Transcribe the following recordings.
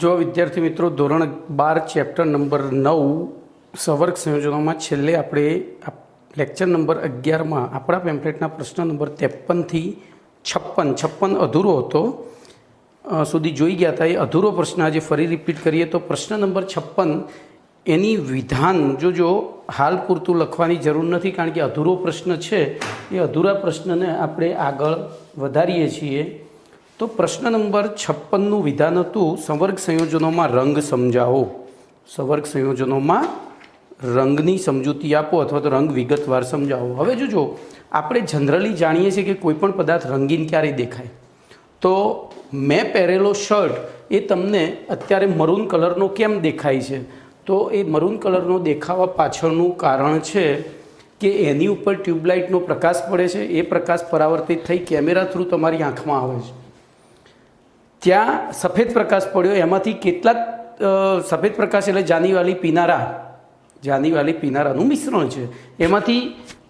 જો વિદ્યાર્થી મિત્રો ધોરણ 12 ચેપ્ટર નંબર 9 સવર્ગ સંયોજનોમાં છેલ્લે આપણે લેક્ચર નંબર 11માં આપણા પેમ્પલેટના પ્રશ્ન નંબર 53 થી 56 અધૂરો હતો સુધી જોઈ ગયા હતા. એ અધૂરો પ્રશ્ન આજે ફરી રિપીટ કરીએ તો પ્રશ્ન નંબર 56 એની વિધાન જો હાલ પૂરતું લખવાની જરૂર નથી, કારણ કે અધૂરો પ્રશ્ન છે. એ અધૂરા પ્રશ્નને આપણે આગળ વધારીએ છીએ. તો પ્રશ્ન નંબર 56નું વિધાન હતું સંવર્ગ સંયોજનોમાં રંગ સમજાવો. સંવર્ગ સંયોજનોમાં રંગની સમજૂતી આપો અથવા તો રંગ વિગતવાર સમજાવો. હવે જો આપણે જનરલી જાણીએ છીએ કે કોઈપણ પદાર્થ રંગીન ક્યારે દેખાય. તો મેં પહેરેલો શર્ટ એ તમને અત્યારે મરૂન કલરનો કેમ દેખાય છે? તો એ મરૂન કલરનો દેખાવા પાછળનું કારણ છે કે એની ઉપર ટ્યુબલાઇટનો પ્રકાશ પડે છે. એ પ્રકાશ પરાવર્તિત થઈ કેમેરા થ્રુ તમારી આંખમાં આવે છે. ત્યાં સફેદ પ્રકાશ પડ્યો, એમાંથી કેટલાક સફેદ પ્રકાશ એટલે જાનીવાલી પીનારાનું મિશ્રણ છે. એમાંથી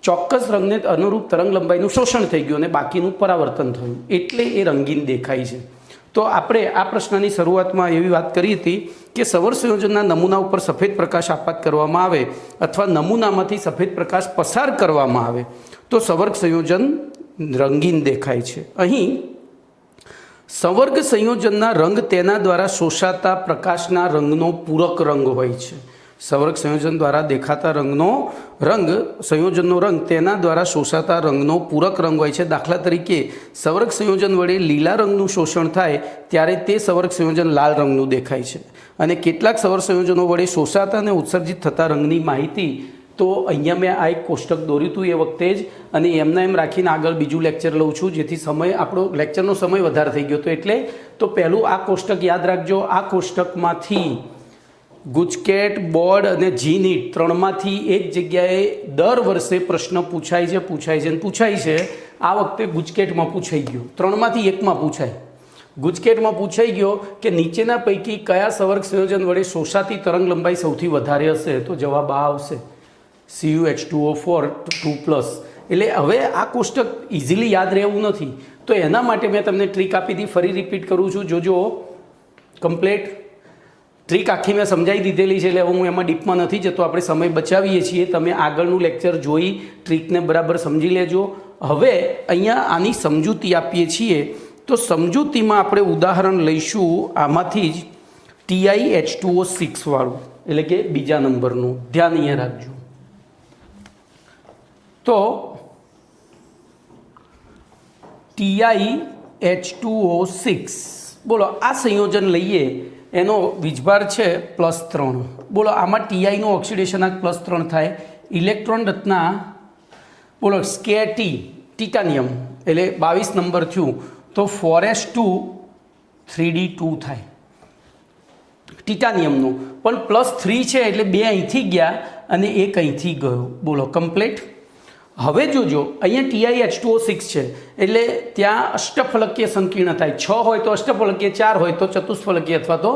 ચોક્કસ રંગને અનુરૂપ તરંગ લંબાઈનું શોષણ થઈ ગયું અને બાકીનું પરાવર્તન થયું, એટલે એ રંગીન દેખાય છે. તો આપણે આ પ્રશ્નની શરૂઆતમાં એવી વાત કરી હતી કે સવર્ગ સંયોજનના નમૂના ઉપર સફેદ પ્રકાશ આપાત કરવામાં આવે અથવા નમૂનામાંથી સફેદ પ્રકાશ પસાર કરવામાં આવે તો સવર્ગ સંયોજન રંગીન દેખાય છે. અહીં સંવર્ગ સંયોજનના રંગ તેના દ્વારા શોષાતા પ્રકાશના રંગનો પૂરક રંગ હોય છે. સંવર્ગ સંયોજન દ્વારા દેખાતા સંયોજનનો રંગ તેના દ્વારા શોષાતા રંગનો પૂરક રંગ હોય છે. દાખલા તરીકે સંવર્ગ સંયોજન વડે લીલા રંગનું શોષણ થાય ત્યારે તે સંવર્ગ સંયોજન લાલ રંગનું દેખાય છે. અને કેટલાક સંવર્ગ સંયોજનો વડે શોષાતા અને ઉત્સર્જિત થતા રંગની માહિતી, તો અહીંયા મેં આ એક કોષ્ટક દોર્યું હતું એ વખતે જ, અને એમના એમ રાખીને આગળ બીજું લેક્ચર લઉં છું, જેથી આપણો લેક્ચરનો સમય વધારે થઈ ગયો હતો. એટલે તો પહેલું આ કોષ્ટક યાદ રાખજો. આ કોષ્ટકમાંથી ગુજકેટ, બોર્ડ અને જીનીટ ત્રણમાંથી એક જગ્યાએ દર વર્ષે પ્રશ્ન પૂછાય છે. આ વખતે ગુજકેટમાં પૂછાઈ ગયો. ત્રણમાંથી એકમાં પૂછાય. ગુજકેટમાં પૂછાઈ ગયો કે નીચેના પૈકી કયા સંવર્ગ સંયોજન વડે શોષાતી તરંગ લંબાઈ સૌથી વધારે હશે? તો જવાબ આ આવશે, CuH2O4 2+. એટલે હવે આ કોષ્ટક ઇઝીલી યાદ રહેવું નથી, તો એના માટે મેં તમને ટ્રીક આપી હતી. ફરી રિપીટ કરું છું, જોજો કમ્પ્લેટ ટ્રીક આખી મેં સમજાવી દીધેલી છે, એટલે હું એમાં ડીપમાં નથી જતો. આપણે સમય બચાવીએ છીએ. તમે આગળનું લેક્ચર જોઈ ટ્રીકને બરાબર સમજી લેજો. હવે અહીંયા આની સમજૂતી આપીએ છીએ, તો સમજૂતીમાં આપણે ઉદાહરણ લઈશું આમાંથી જ TiH2O6 વાળું, એટલે કે બીજા નંબરનું. ધ્યાન અહીંયા રાખજો. તો TiH2O6, બોલો આ સંયોજન લઈએ, એનો વીજભાર છે +3. બોલો આમાં ટીઆઈનો ઓક્સિડેશનાંક +3 થાય. ઇલેક્ટ્રોન રચના બોલો ટિટાનિયમ એટલે 22 નંબર થયું, તો 4s2 3d2 થાય ટિટાનિયમનું. પણ +3 છે એટલે 2 અહીંથી ગયા અને 1 અહીંથી ગયો. બોલો કમ્પ્લીટ. હવે જોજો અહીંયા TiH2O6 છે એટલે ત્યાં અષ્ટફલકીય સંકીર્ણ થાય. 6 હોય તો અષ્ટફલકીય, 4 હોય તો ચતુષ્ફલકીય અથવા તો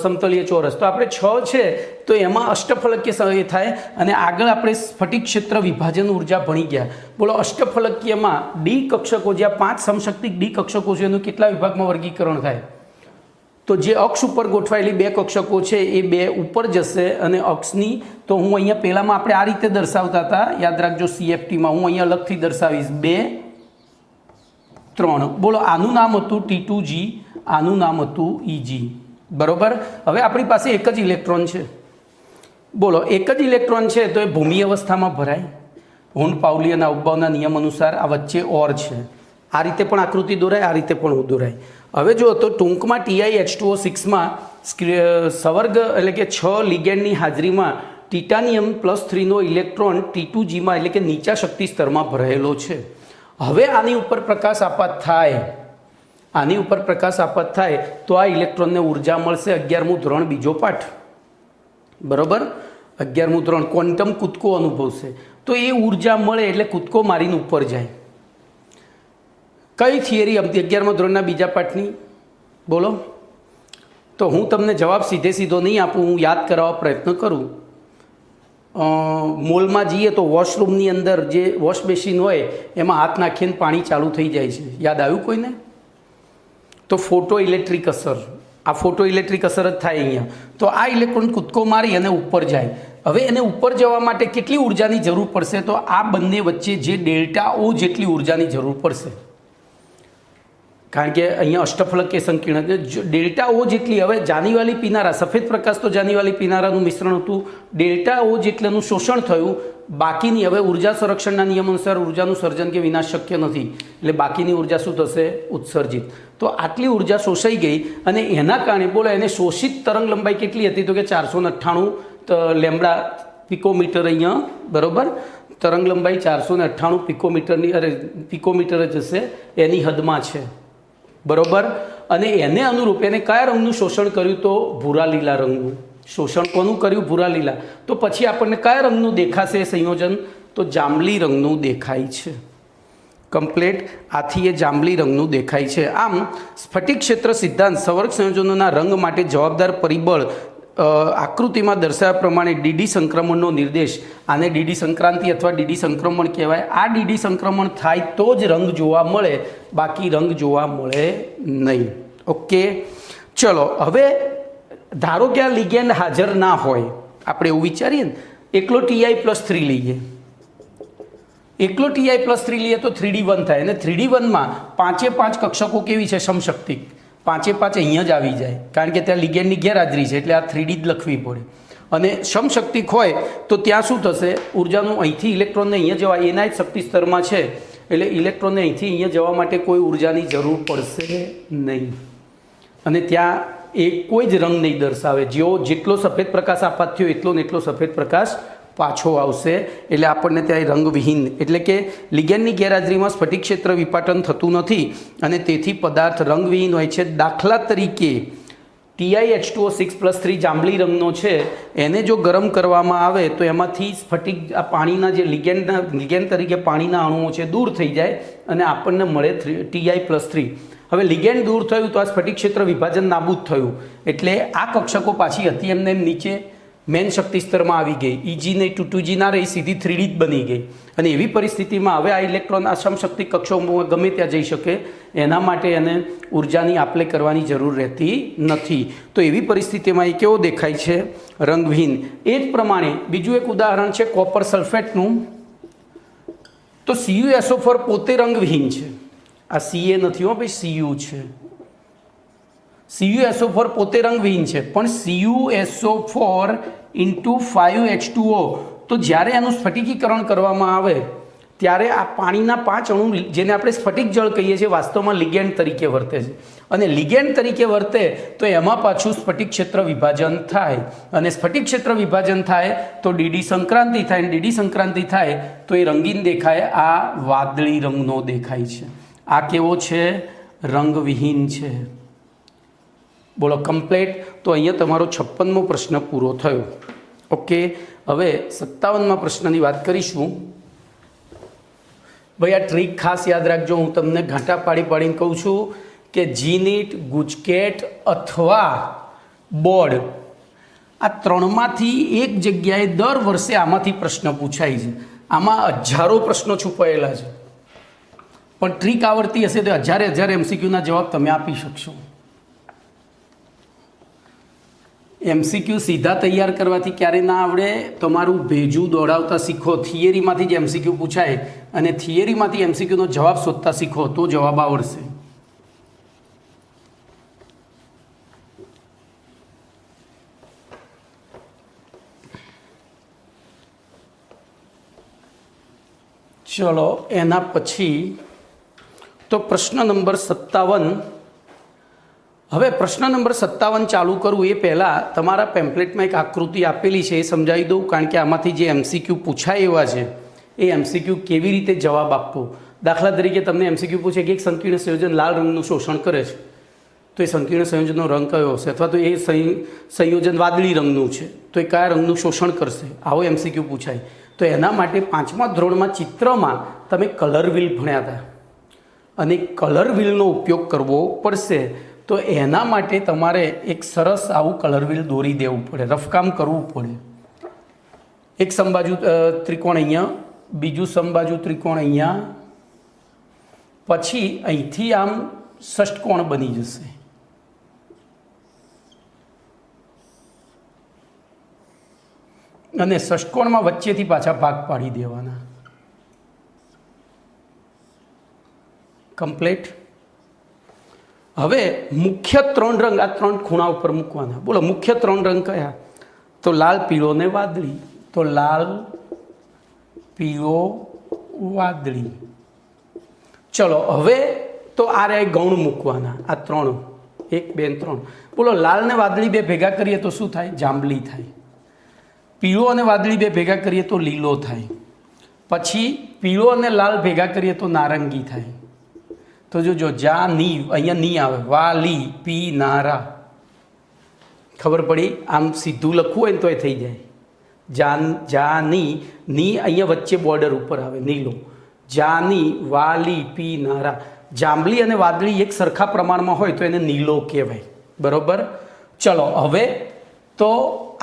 સમતલીય ચોરસ. તો આપણે 6 છે તો એમાં અષ્ટફલકીય થાય. અને આગળ આપણે સ્ફટિક ક્ષેત્ર વિભાજન ઉર્જા ભણી ગયા. બોલો અષ્ટફલકીયમાં ડી કક્ષકો, જ્યાં 5 સમશક્તિક ડી કક્ષકો છે, એનું કેટલા વિભાગમાં વર્ગીકરણ થાય? તો જે અક્ષ ઉપર ગોઠવાયેલી 2 કક્ષકો છે એ 2 ઉપર જશે, અને અક્ષની તો હું અહીંયા પહેલામાં આપણે આ રીતે દર્શાવતા હતા, યાદ રાખજો. CFTમાં હું અહીંયા અલગથી દર્શાવીશ 2 3. બોલો આનું નામ હતું T2G, આનું નામ હતું EG. બરોબર. હવે આપણી પાસે એક જ ઇલેક્ટ્રોન છે. બોલો એક જ ઇલેક્ટ્રોન છે તો એ ભૂમિ અવસ્થામાં ભરાય. હોર્ન પાઉલી અને અવબાવના નિયમ અનુસાર આ વચ્ચે ઓર છે. આ રીતે પણ આકૃતિ દોરાય, આ રીતે પણ દોરાય. હવે જો તો ટૂંકમાં TiH2O6માં સંવર્ગ એટલે કે 6 લિગેન્ડની હાજરીમાં ટિટાનિયમ +3નો ઇલેક્ટ્રોન T2Gમાં એટલે કે નીચા શક્તિ સ્તરમાં ભરાયેલો છે. હવે આની ઉપર પ્રકાશ આપાત થાય તો આ ઇલેક્ટ્રોનને ઉર્જા મળશે. 11મું ધોરણ બીજો પાઠ, બરાબર. 11મું ધોરણ ક્વોન્ટમ કૂદકો અનુભવશે. તો એ ઉર્જા મળે એટલે કૂદકો મારીને ઉપર જાય. કઈ થિયરી 11મા ધોરણના બીજા પાઠની? બોલો. તો હું તમને જવાબ સીધો નહીં આપું, હું યાદ કરાવવા પ્રયત્ન કરું. મોલમાં જઈએ તો વોશરૂમની અંદર જે વોશ બેસિન હોય એમાં હાથ નાખીને પાણી ચાલુ થઈ જાય છે. યાદ આવ્યું કોઈને? તો ફોટો ઇલેક્ટ્રિક અસર, આ ફોટો ઇલેક્ટ્રિક અસર જ થાય અહીંયા. તો આ ઇલેક્ટ્રોન કૂદકો મારી અને ઉપર જાય. હવે એને ઉપર જવા માટે કેટલી ઉર્જાની જરૂર પડશે? તો આ બંને વચ્ચે જે ડેલ્ટા ઓ જેટલી ઉર્જાની જરૂર પડશે, કારણ કે અહીંયા અષ્ટફલકીય સંકીર્ણ ડેલ્ટા ઓ જેટલી. હવે જાનીવાલી પીનારા, સફેદ પ્રકાશ તો જાનીવાલી પીનારાનું મિશ્રણ હતું, ડેલ્ટા ઓ જેટલાનું શોષણ થયું, બાકીની હવે ઉર્જા સંરક્ષણના નિયમ અનુસાર ઉર્જાનું સર્જન કે વિનાશ શક્ય નથી, એટલે બાકીની ઉર્જા શું થશે? ઉત્સર્જિત. તો આટલી ઉર્જા શોષાઈ ગઈ અને એના કારણે બોલો એને શોષિત તરંગ લંબાઈ કેટલી હતી? તો કે 498 લેમ્બડા પિકોમીટર અહીંયા, બરાબર. તરંગ લંબાઈ 498 પિકોમીટરની, અરે પિકોમીટર જ હશે, એની હદમાં છે, બરાબર. અને એને અનુરૂપ એને કયા રંગનું શોષણ કર્યું? તો ભૂરા લીલા રંગનું શોષણ. કોનું કર્યું? ભૂરા લીલા. તો પછી આપણને કયા રંગનું દેખાશે સંયોજન? તો જાંબલી રંગનું દેખાય છે. કમ્પ્લેટ. આથી એ જાંબલી રંગનું દેખાય છે. આમ સ્ફટિક ક્ષેત્ર સિદ્ધાંત સંવર્ગ સંયોજનોના રંગ માટે જવાબદાર પરિબળ આકૃતિમાં દર્શાવ્યા પ્રમાણે ડીડી સંક્રમણનો નિર્દેશ. આને ડીડી સંક્રાંતિ અથવા ડીડી સંક્રમણ કહેવાય. આ ડીડી સંક્રમણ થાય તો જ રંગ જોવા મળે, બાકી રંગ જોવા મળે નહીં. ઓકે, ચલો. હવે ધારો કે આ લિગેન્ડ હાજર ના હોય, આપણે એવું વિચારીએ ને, એકલો Ti+3 લઈએ, એકલો Ti+3 લઈએ તો 3D1 થાય. અને 3D1માં 5 કક્ષકો કેવી છે? સમશક્તિક. 5 અહીંયા જ આવી જાય, કારણ કે ત્યાં લિગેન્ડની ગેરહાજરી છે, એટલે આ 3D જ લખવી પડે. અને સમશક્તિક હોય તો ત્યાં શું થશે? ઉર્જાનું અહીંથી ઇલેક્ટ્રોનને અહીંયા જવા, એના જ શક્તિ સ્તરમાં છે, એટલે ઇલેક્ટ્રોનને અહીંથી અહીંયા જવા માટે કોઈ ઉર્જાની જરૂર પડશે નહીં. અને ત્યાં એ કોઈ જ રંગ નહીં દર્શાવે. જેટલો સફેદ પ્રકાશ આપાત થયો એટલો ને એટલો સફેદ પ્રકાશ પાછો આવશે. એટલે આપણને ત્યાં રંગવિહીન, એટલે કે લિગેન્ડની ગેરહાજરીમાં સ્ફટિક ક્ષેત્ર વિપાટન થતું નથી અને તેથી પદાર્થ રંગવિહીન હોય છે. દાખલા તરીકે TiH2O6+3 જાંબલી રંગનો છે, એને જો ગરમ કરવામાં આવે તો એમાંથી સ્ફટિક, આ પાણીના જે લિગેન્ડ તરીકે પાણીના અણુઓ છે દૂર થઈ જાય અને આપણને મળે Ti+3. હવે લિગેન્ડ દૂર થયું તો આ સ્ફટિક ક્ષેત્ર વિભાજન નાબૂદ થયું, એટલે આ કક્ષકો પાછી હતી એમને નીચે મેન શક્તિ સ્તરમાં આવી ગઈ. EG ને 2G ના રહી, સીધી 3D જ બની ગઈ. અને એવી પરિસ્થિતિમાં હવે આ ઇલેક્ટ્રોન આ સમશક્તિ કક્ષોમાં ગમે ત્યાં જઈ શકે, એના માટે એને ઉર્જાની આપલે કરવાની જરૂર રહેતી નથી. તો એવી પરિસ્થિતિમાં એ કેવો દેખાય છે? રંગવિહીન. એ જ પ્રમાણે બીજું એક ઉદાહરણ છે કોપર સલ્ફેટનું. તો CuSO4 પોતે રંગવિહીન છે. આ Ca નથી હો ભાઈ, Cu છે. CuSO4 પોતે રંગવિહીન છે, પણ CuSO4 × 5H2O. તો જ્યારે એનું સ્ફટિકીકરણ કરવામાં આવે ત્યારે આ પાણીના 5 અણુ, જેને આપણે સ્ફટિક જળ કહીએ છીએ, વાસ્તવમાં લિગેન્ડ તરીકે વર્તે છે. અને લિગેન્ડ તરીકે વર્તે તો એમાં પાછું સ્ફટિક ક્ષેત્ર વિભાજન થાય. અને સ્ફટિક ક્ષેત્ર વિભાજન થાય તો ડીડી સંક્રાંતિ થાય. અને ડીડી સંક્રાંતિ થાય તો એ રંગીન દેખાય. આ વાદળી રંગનો દેખાય છે. આ કેવો છે? રંગવિહીન છે. બોલો કમ્પ્લેટ. તો અહીંયા તમારો 56મો પ્રશ્ન પૂરો થયો. ઓકે, હવે 57મા પ્રશ્નની વાત કરીશું. ભાઈ આ ટ્રીક ખાસ યાદ રાખજો. હું તમને ઘાંટા પાડીને કહું છું કે જીનીટ, ગુજકેટ અથવા બોર્ડ, આ ત્રણમાંથી એક જગ્યાએ દર વર્ષે આમાંથી પ્રશ્ન પૂછાય છે. આમાં હજારો પ્રશ્નો છુપાયેલા છે, પણ ટ્રીક આવડતી હશે તો હજારે MCQના જવાબ તમે આપી શકશો. MCQ સીધા તૈયાર કરવાથી ક્યારે ના આવડે? તમારું ભેજું દોડાવતા શીખો. થિયરીમાંથી જ MCQ પૂછાય અને થિયરીમાંથી MCQનો જવાબ શોધતા શીખો તો જવાબ આવડશે. ચલો એના પછી તો પ્રશ્ન નંબર 57. હવે પ્રશ્ન નંબર 57 ચાલુ કરું એ પહેલાં તમારા પેમ્પલેટમાં એક આકૃતિ આપેલી છે, એ સમજાવી દઉં. કારણ કે આમાંથી જે MCQ પૂછાય એવા છે એ MCQ કેવી રીતે જવાબ આપવો. દાખલા તરીકે તમને MCQ પૂછે કે એક સંકીર્ણ સંયોજન લાલ રંગનું શોષણ કરે છે, તો એ સંકીર્ણ સંયોજનનો રંગ કયો હશે? અથવા તો એ સંયોજન વાદળી રંગનું છે, તો એ કયા રંગનું શોષણ કરશે? આવો MCQ પૂછાય. તો એના માટે 5મા ધોરણમાં ચિત્રમાં તમે કલર વ્હીલ ભણ્યા હતા અને કલર વ્હીલનો ઉપયોગ કરવો પડશે. તો એના માટે તમારે એક સરસ આવું કલર વ્હીલ દોરી દેવું પડે, રફકામ કરવું પડે. એક સમબાજુ ત્રિકોણ અહીંયા, બીજું સમબાજુ ત્રિકોણ અહીંયા, પછી અહીંથી આમ ષષ્ટકોણ બની જશે. અને ષષ્કોણમાં વચ્ચેથી પાછા ભાગ પાડી દેવાના. કમ્પ્લીટ. હવે મુખ્ય 3 રંગ આ 3 ખૂણા ઉપર મૂકવાના. બોલો મુખ્ય 3 રંગ કયા? તો લાલ, પીળો ને વાદળી. તો લાલ, પીળો, વાદળી. ચલો હવે તો આ રે ગૌણ મૂકવાના. આ 3, 1 2 3. બોલો લાલ ને વાદળી બે ભેગા કરીએ તો શું થાય? જાંબલી થાય. પીળો અને વાદળી બે ભેગા કરીએ તો લીલો થાય. પછી પીળો અને લાલ ભેગા કરીએ તો નારંગી થાય. તો જો જા ની અહીંયા ની આવે, વાલી પી નારા. ખબર પડી? આમ સીધું લખવું હોય ને તો એ થઈ જાય. જા ની અહીંયા વચ્ચે બોર્ડર ઉપર આવે નીલો. જાની વાલી પી નારા. જાંબલી અને વાદળી એક સરખા પ્રમાણમાં હોય તો એને નીલો કહેવાય. બરોબર. ચલો હવે તો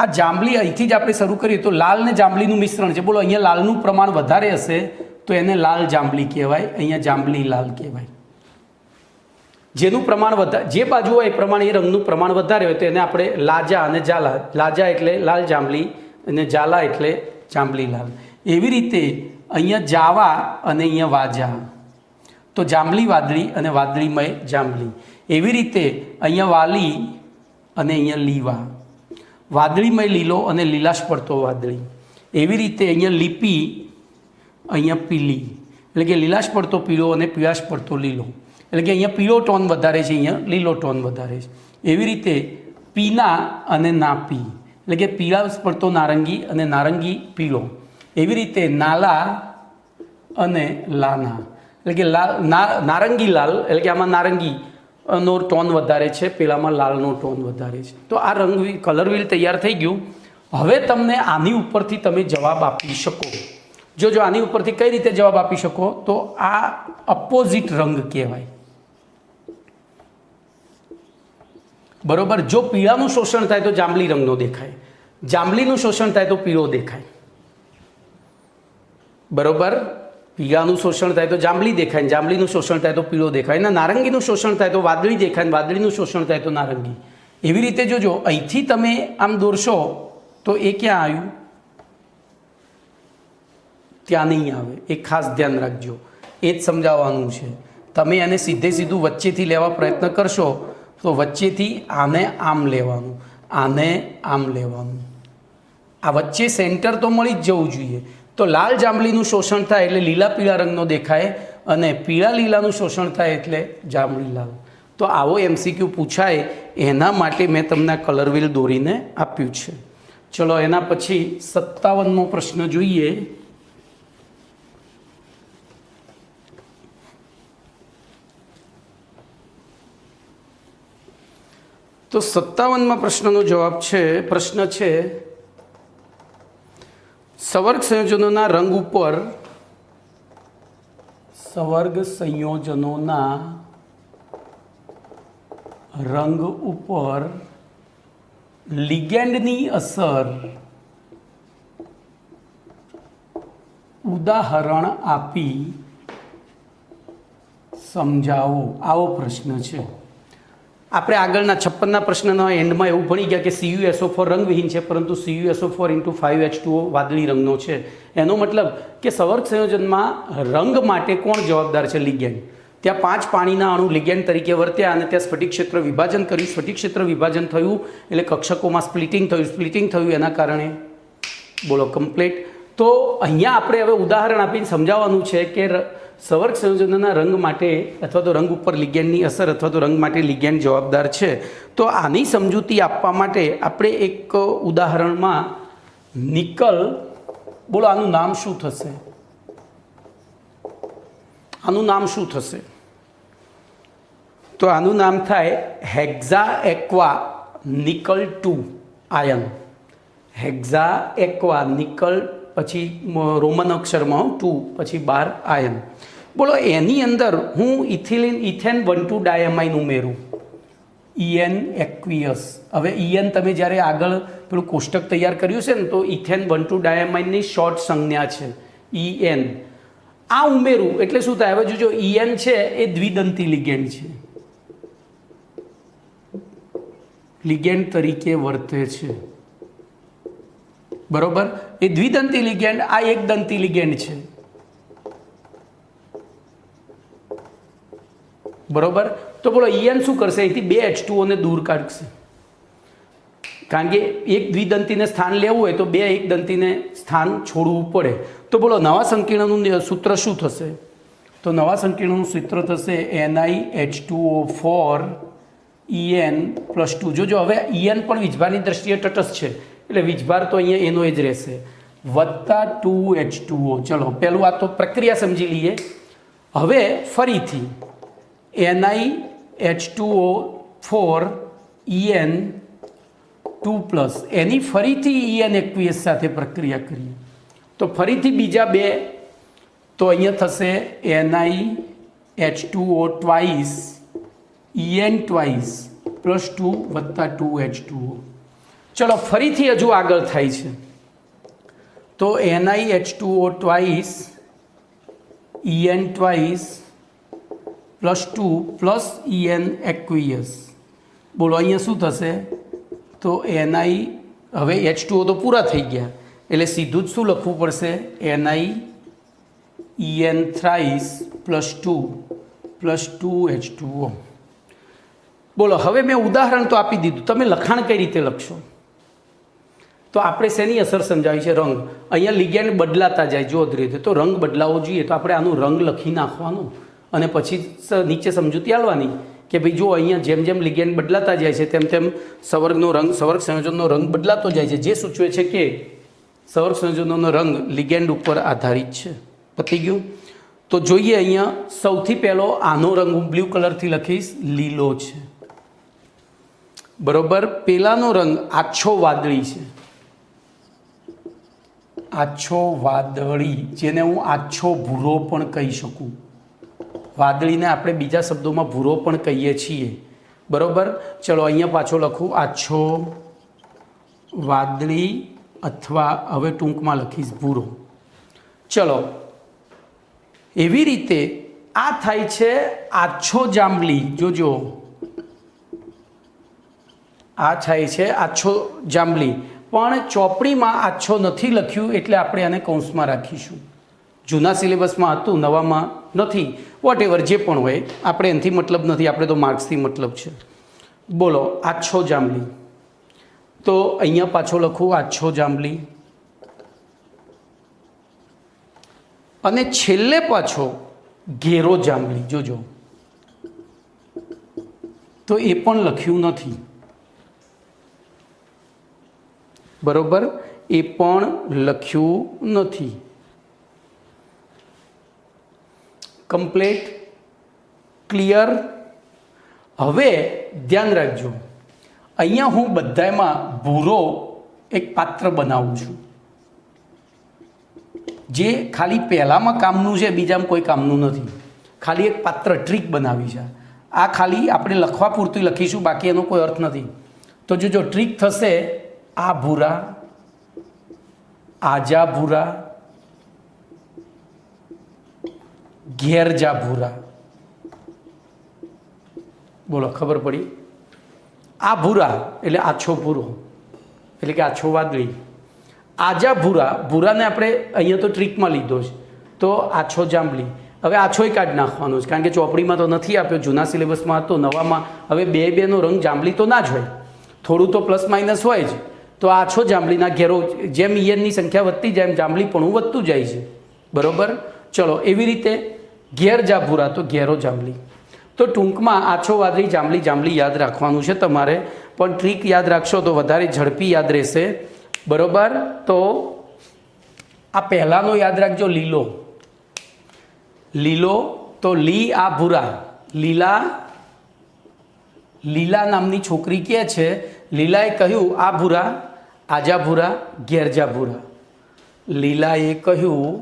આ જાંબલી અહીંથી જ આપણે શરૂ કરીએ તો લાલ ને જાંબલીનું મિશ્રણ છે. બોલો અહીંયા લાલનું પ્રમાણ વધારે હશે તો એને લાલ જાંબલી કહેવાય, અહીંયા જાંબલી લાલ કહેવાય. જેનું પ્રમાણ વધારે, જે બાજુ હોય એ પ્રમાણે એ રંગનું પ્રમાણ વધારે હોય તો એને આપણે લાજા અને જાલા. લાજા એટલે લાલ જાંબલી અને જાલા એટલે જાંબલી લાલ. એવી રીતે અહીંયા જાવા અને અહીંયા વાજા, તો જાંબલી વાદળી અને વાદળીમય જાંબલી. એવી રીતે અહીંયા વાલી અને અહીંયા લીવા, વાદળીમય લીલો અને લીલાશ પડતો વાદળી. એવી રીતે અહીંયા લીપી, અહીંયા પીલી, એટલે કે લીલાશ પડતો પીળો અને પીળાશ પડતો લીલો. એટલે કે અહીંયા પીળો ટોન વધારે છે, અહીંયા લીલો ટોન વધારે છે. એવી રીતે પીના અને નાપી, એટલે કે પીળાશ પડતો નારંગી અને નારંગી પીળો. એવી રીતે નાલા અને લાના, એટલે કે નારંગી લાલ, એટલે કે આમાં નારંગી નો ટોન વધારે છે, પેલામાં લાલનો ટોન વધારે છે. તો આ રંગ કલર વ્હીલ તૈયાર થઈ ગયું. હવે તમને આની ઉપરથી તમે જવાબ આપી શકો. જો આની ઉપરથી કઈ રીતે જવાબ આપી શકો? તો આ અપોઝિટ રંગ કહેવાય. બરોબર. જો પીળાનું શોષણ થાય તો જાંબલી રંગનો દેખાય, જાંબલીનું શોષણ થાય તો પીળો દેખાય. બરોબર. પીળાનું શોષણ થાય તો જાંબલી દેખાય, જાંબલીનું શોષણ થાય તો પીળો દેખાય, અને નારંગીનું શોષણ થાય તો વાદળી દેખાય, વાદળીનું શોષણ થાય તો નારંગી. એવી રીતે જોજો અહીંથી તમે આમ દોરશો તો એ ક્યાં આવ્યું? ત્યાં નહીં આવે. એ ખાસ ધ્યાન રાખજો. એ જ સમજાવવાનું છે. તમે એને સીધું વચ્ચેથી લેવા પ્રયત્ન કરશો તો વચ્ચેથી આને આમ લેવાનું, આને આમ લેવાનું. આ વચ્ચે સેન્ટર તો મળી જ જવું જોઈએ. તો લાલ જાંબલીનું શોષણ થાય એટલે લીલા પીળા રંગનો દેખાય, અને પીળા લીલાનું શોષણ થાય એટલે જાંબલી લાલ. તો આવો MCQ પૂછાય એના માટે મેં તમને કલર વ્હીલ દોરીને આપ્યું છે. ચલો એના પછી 57મો પ્રશ્ન જોઈએ. તો 57મા પ્રશ્નનો જવાબ છે, પ્રશ્ન છે સવર્ગ સંયોજનોના રંગ ઉપર, સવર્ગ સંયોજનોના રંગ ઉપર લિગેન્ડની અસર ઉદાહરણ આપી સમજાવો. આવો પ્રશ્ન છે. આપણે આગળના 56ના પ્રશ્નના એન્ડમાં એવું ભણી ગયા કે CuSO4 રંગવિહીન છે, પરંતુ CuSO4 × 5H2O વાદળી રંગનો છે. એનો મતલબ કે સવર્ગ સંયોજનમાં રંગ માટે કોણ જવાબદાર છે? લિગેન્ડ. ત્યાં 5 પાણીના અણુ લિગેન્ડ તરીકે વર્ત્યા અને ત્યાં સ્ફટિક ક્ષેત્ર વિભાજન કર્યું. સ્ફટિક ક્ષેત્ર વિભાજન થયું એટલે કક્ષકોમાં સ્પ્લિટિંગ થયું. એના કારણે બોલો કમ્પ્લીટ. તો અહીંયા આપણે હવે ઉદાહરણ આપીને સમજાવવાનું છે કે સવર્ગ સંયોજનોના રંગ માટે અથવા તો રંગ ઉપર લિગેન્ડની અસર અથવા તો રંગ માટે લિગેન્ડ જવાબદાર છે. તો આની સમજૂતી આપવા માટે આપણે એક ઉદાહરણમાં નિકલ, બોલો આનું નામ શું થશે? આનું નામ શું થશે? તો આનું નામ થાય hexaaquanickel 2 ion. Hexaaquanickel, પછી રોમન અક્ષરમાં 2, પછી 12 આયન. બોલો એની અંદર હું ઇથેન 1,2 ડાયમાઇન ઉમેરું, EN એક્વિયસ. હવે EN તમે જ્યારે આગળ પેલું કોષ્ટક તૈયાર કર્યું છે ને, તો ઇથેન 1,2 ડાયમાઇનની શોર્ટ સંજ્ઞા છે EN. આ ઉમેરું એટલે શું થાય? હવે જોજો EN છે એ દ્વિદંતી લિગેન્ડ છે, લિગેન્ડ તરીકે વર્તે છે. બરોબર, એ દ્વિદંતી લિગેન્ડ, આ એક દંતી લિગેન્ડ છે, બરોબર. તો બોલો ઈએન શું કરશે? અહીંથી બે H2O ને દૂર કાઢશે, કારણ કે એક દ્વિદંતીને સ્થાન લેવું હોય તો બે એક દંતીને સ્થાન છોડવું પડે. તો બોલો નવા સંકીર્ણનું સૂત્ર શું થશે? તો નવા સંકીર્ણનું સૂત્ર થશે NiH2O4 En+2. જોજો હવે En પણ વીજભારની દ્રષ્ટિએ તટસ્થ છે, એટલે વીજભાર તો અહીંયા એનો જ રહેશે, વત્તા 2H2O. ચલો પહેલું આ તો પ્રક્રિયા સમજી લઈએ. હવે ફરીથી NiH2O4 En2+, એની ફરીથી En aqueous સાથે પ્રક્રિયા કરીએ તો ફરીથી બીજા બે, તો અહીંયા થશે NiH2O twice En2+2 વત્તા 2H2O. ચલો ફરીથી હજુ આગળ થાય છે, તો NiH2O twice En2+2 plus En aqueous. બોલો અહીંયા શું થશે? તો Ni, હવે H2O તો પૂરા થઈ ગયા, એટલે સીધું જ શું લખવું પડશે? Ni En thrice+2 plus 2H2O. બોલો હવે મેં ઉદાહરણ તો આપી દીધું, તમે લખાણ કઈ રીતે લખશો? તો આપણે શેની અસર સમજાવી છે? રંગ. અહીંયા લિગેન્ડ બદલાતા જાય જો રીતે, તો રંગ બદલાવો જોઈએ, તો આપણે આનું રંગ લખી નાખવાનું અને પછી નીચે સમજૂતી આલવાની કે ભાઈ જો અહીંયા જેમ જેમ લિગેન્ડ બદલાતા જાય છે તેમ તેમ સંવર્ગનો રંગ, સંવર્ગ સંયોજનનો રંગ બદલાતો જાય છે, જે સૂચવે છે કે સંવર્ગ સંયોજનોનો રંગ લિગેન્ડ ઉપર આધારિત છે. પતી ગયું? તો જોઈએ અહીંયા સૌથી પહેલો આનો રંગ હું બ્લુ કલરથી લખીશ, લીલો છે, બરોબર. પેલાનો રંગ આછો વાદળી છે, આછો વાદળી, જેને હું આછો ભૂરો પણ કહી શકું. વાદળીને આપણે બીજા શબ્દોમાં ભૂરો પણ કહીએ છીએ, બરોબર. ચલો અહીંયા પાછો લખું આછો વાદળી, અથવા હવે ટૂંકમાં લખીશ ભૂરો. ચલો એવી રીતે આ થાય છે આછો જાંબલી. જોજો આ થાય છે આછો જાંબલી, પણ ચોપડીમાં આછો નથી લખ્યું એટલે આપણે આને કૌંસમાં રાખીશું. જૂના સિલેબસમાં હતું, નવામાં નથી. વોટ જે પણ હોય, આપણે એનાથી મતલબ નથી, આપણે તો માર્ક્સથી મતલબ છે. બોલો આછો જાંબલી, તો અહીંયા પાછો લખું આછો જાંબલી, અને છેલ્લે પાછો ઘેરો જાંબલી. જોજો તો એ પણ લખ્યું નથી, બરોબર, એ પણ લખ્યું નથી. Complete, clear. હવે ધ્યાન રાખજો, અહીંયા હું બધામાં ભૂરો એક પાત્ર બનાવું છું, જે ખાલી પહેલામાં કામનું છે, બીજામાં કોઈ કામનું નથી. ખાલી એક પાત્ર ટ્રીક બનાવી છે. આ ખાલી આપણે લખવા પૂરતું લખીશું, બાકી એનો કોઈ અર્થ નથી. તો જો ટ્રીક થશે, આ ભૂરા, આજા ભૂરા, ઘેરજા ભૂરા. બોલો ખબર પડી? આ ભૂરા એટલે આછો ભૂરો, એટલે કે આછો વાદળી. આજા ભૂરા, ભૂરાને આપણે અહીંયા તો ટ્રીકમાં લીધો છે, તો આછો જાંબલી. હવે આછોય કાઢી નાખવાનો છે, કારણ કે ચોપડીમાં તો નથી આપ્યો, જૂના સિલેબસમાં હતો, નવામાં હવે બેનો રંગ જાંબલી તો ના જ હોય, થોડું તો પ્લસ માઇનસ હોય જ. તો આછો જાંબલીના ઘેરો, જેમ ઈયનની સંખ્યા વધતી જાય એમ જાંબલી પણ વધતું જાય છે, બરોબર. ચલો એવી રીતે ઘેરજા ભૂરા, તો ઘેરો જાંબલી. તો ટૂંકમાં આછો વાદળી, જાંબલી, જાંબલી યાદ રાખવાનું છે તમારે, પણ ટ્રીક યાદ રાખશો તો વધારે ઝડપી યાદ રહેશે, બરોબર. તો આ પહેલાંનો યાદ રાખજો, લીલો. લીલો તો લી, આ ભૂરા, લીલા. લીલા નામની છોકરી કહે છે, લીલાએ કહ્યું આ ભૂરા, આજા ભૂરા, ઘેરજા ભૂરા. લીલાએ કહ્યું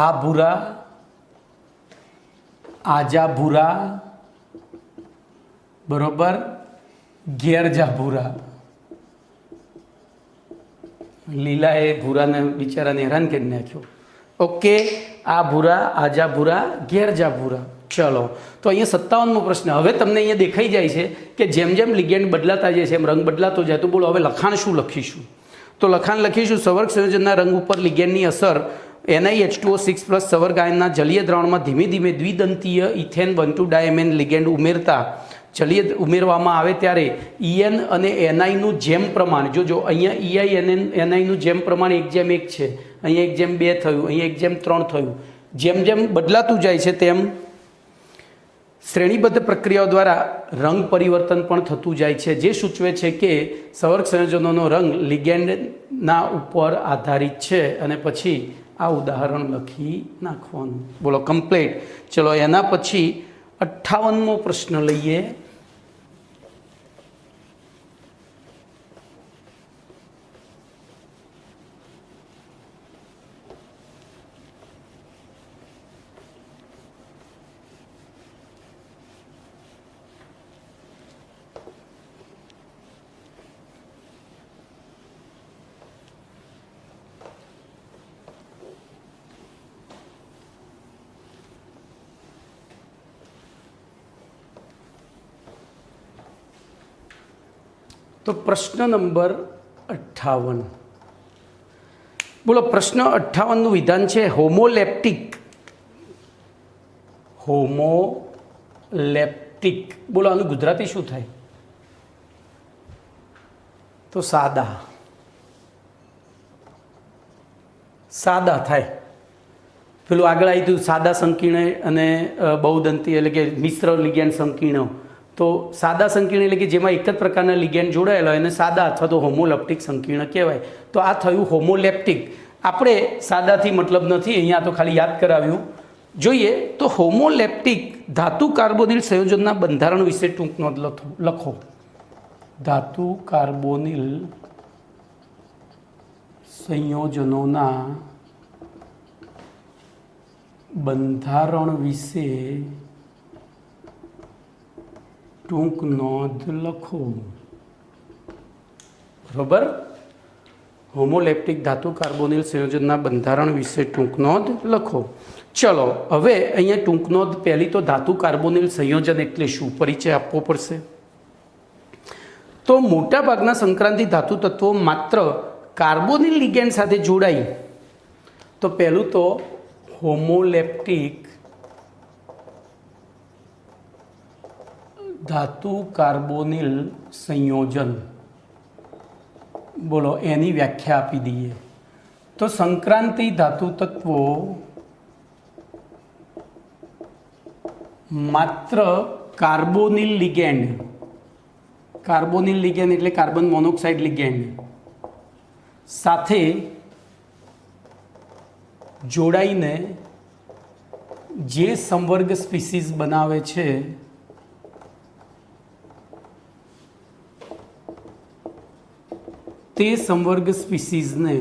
આ ભૂરા, આજા ભૂરા, બરોબર, ઘેરજા ભૂરા. લીલાએ ભૂરાને બિચારાને હેરાન કરી નાખ્યો. ઓકે, આ ભૂરા, આજા ભૂરા, ઘેરજા ભૂરા. ચલો, તો અહીંયા 57મો પ્રશ્ન. હવે તમને અહીંયા દેખાઈ જાય છે કે જેમ જેમ લિગેન્ડ બદલાતા જાય છે એમ રંગ બદલાતો જાય. તો બોલો હવે લખાણ શું લખીશું? તો લખાણ લખીશું સંવર્ગ સંયોજનના રંગ ઉપર લિગેન્ડની અસર NiH2O6+ સંવર્ગ આયનના જલીય દ્રાવણમાં ધીમે ધીમે દ્વિદંતીય ઇથેન 1,2 ડાયમેન લિગેન્ડ ઉમેરવામાં આવે ત્યારે EN અને Niનું જેમ પ્રમાણ, જો અહીંયા EI Niનું જેમ પ્રમાણ 1:1 છે, અહીંયા 1:2 થયું, અહીંયા 1:3 થયું. જેમ જેમ બદલાતું જાય છે તેમ શ્રેણીબદ્ધ પ્રક્રિયાઓ દ્વારા રંગ પરિવર્તન પણ થતું જાય છે, જે સૂચવે છે કે સંવર્ગ સંયોજનોનો રંગ લિગેન્ડના ઉપર આધારિત છે. અને પછી આ ઉદાહરણ લખી નાખવાનું. બોલો કમ્પ્લીટ. ચલો એના પછી 58મો પ્રશ્ન લઈએ. તો પ્રશ્ન નંબર 58. બોલો પ્રશ્ન 58નું વિધાન છે હોમોલેપ્ટિક. બોલો આનું ગુજરાતી શું થાય? તો સાદા થાય. પેલું આગળ આવ્યું હતું સાદા સંકીર્ણ અને બહુદંતી એટલે કે મિશ્ર લિગેન્ડ સંકીર્ણ. તો સાદા સંકીર્ણ એટલે કે જેમાં એક જ પ્રકારના લિગેન્ડ જોડાયેલા હોય એને સાદા અથવા તો હોમોલેપ્ટિક સંકીર્ણ કહેવાય. તો આ થયું હોમોલેપ્ટિક. આપણે સાદાથી મતલબ નથી, અહીંયા તો ખાલી યાદ કરાવ્યું. જોઈએ તો હોમોલેપ્ટિક ધાતુ કાર્બોનિલ સંયોજનના બંધારણ વિશે ટૂંક નોંધ લખો. ધાતુ કાર્બોનિલ સંયોજનોના બંધારણ વિશે ટૂંક નોંધ લખો. બરોબર. હોમોલેપ્ટિક ધાતુ કાર્બોનિલ સંયોજનના બંધારણ વિશે ટૂંક નોંધ લખો. ચલો હવે અહીંયા ટૂંક નોંધ. પહેલી તો ધાતુ કાર્બોનિલ સંયોજન એટલે શું, પરિચય આપવો પડશે. તો મોટાભાગના સંક્રાંતિ ધાતુ તત્વો માત્ર કાર્બોનિલ લિગેન્ડ સાથે જોડાય તો પહેલું તો હોમોલેપ્ટિક ધાતુ કાર્બોનિલ સંયોજન. બોલો એની વ્યાખ્યા આપી દઈએ તો સંક્રાંતિ ધાતુ તત્વો માત્ર કાર્બોનિલ લિગેન્ડ એટલે કાર્બન મોનોક્સાઇડ લિગેન્ડ સાથે જોડાઈને જે સંવર્ગ સ્પીસીસ બનાવે છે તે સંવર્ગ સ્પીસીસને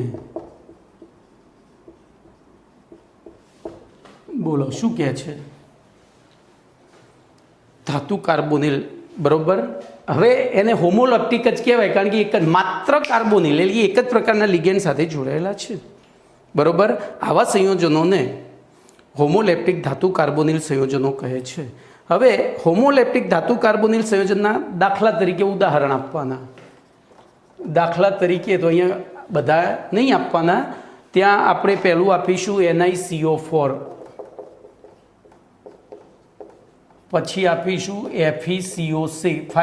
બોલો શું કહે છે? ધાતુ કાર્બોનિલ. બરોબર. હવે એને હોમોલેપ્ટિક જ કહેવાય કારણ કે એક જ માત્ર કાર્બોનિલ એટલે એક જ પ્રકારના લિગેન્ડ સાથે જોડાયેલા છે. બરોબર. આવા સંયોજનોને હોમોલેપ્ટિક ધાતુ કાર્બોનિલ સંયોજનો કહે છે. હવે હોમોલેપ્ટિક ધાતુ કાર્બોનિલ સંયોજનના દાખલા તરીકે ઉદાહરણ આપવાના. દાખલા તરીકે તો અહીંયા બધા નહીં આપવાના. ત્યાં આપણે પહેલું આપીશું NiCO4, પછી આપીશું FeCO5,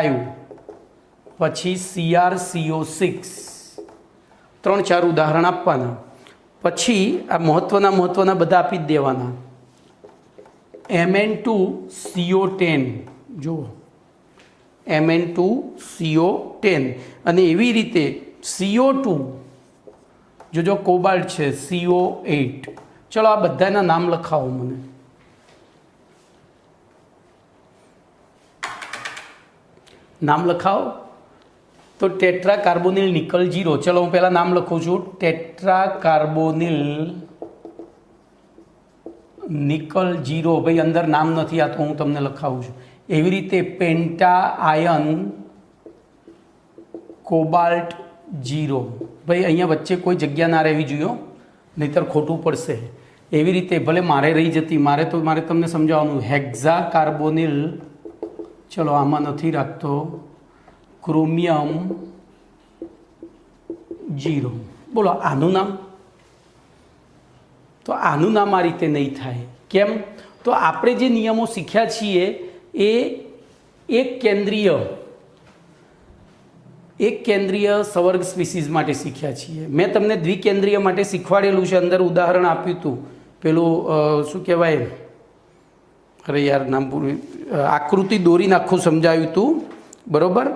પછી CrCO6. 3-4 ઉદાહરણ આપવાના. પછી આ મહત્વના બધા આપી જ દેવાના. Mn2CO10 જુઓ, Mn2CO10 અને એવી રીતે CO2 જો કોબાલ્ટ છે CO8. ચલો આ બધાના નામ લખાવો મને. નામ લખાવો. તો ટેટ્રા કાર્બોનિલ નિકલ 0. ચલો હું પહેલાં નામ લખું છું. Tetra carbonyl nickel 0. ભાઈ અંદર નામ નથી, આ તો હું તમને લખાવું છું. એવી રીતે પેન્ટા આયન કોબાલ્ટ 0. ભાઈ અહીંયા વચ્ચે કોઈ જગ્યા ના રહેવી જોઈએ, નહીંતર ખોટું પડશે. એવી રીતે ભલે મારે રહી જતી, મારે તમને સમજાવવાનું, હેક્ઝા કાર્બોનિલ, ચલો આમાં નથી રાખતો, ક્રોમિયમ 0. બોલો આનું નામ, તો આનું નામ આ રીતે નહીં થાય. કેમ? તો આપણે જે નિયમો શીખ્યા છીએ એ એક કેન્દ્રીય સવર્ગ સ્પીસીઝ માટે શીખ્યા છીએ. મેં તમને દ્વિકેન્દ્રીય માટે શીખવાડેલું છે. અંદર ઉદાહરણ આપ્યું હતું, પેલું શું કહેવાય, અરે યાર નામ પૂરું, આકૃતિ દોરીને આખું સમજાવ્યું હતું, બરાબર.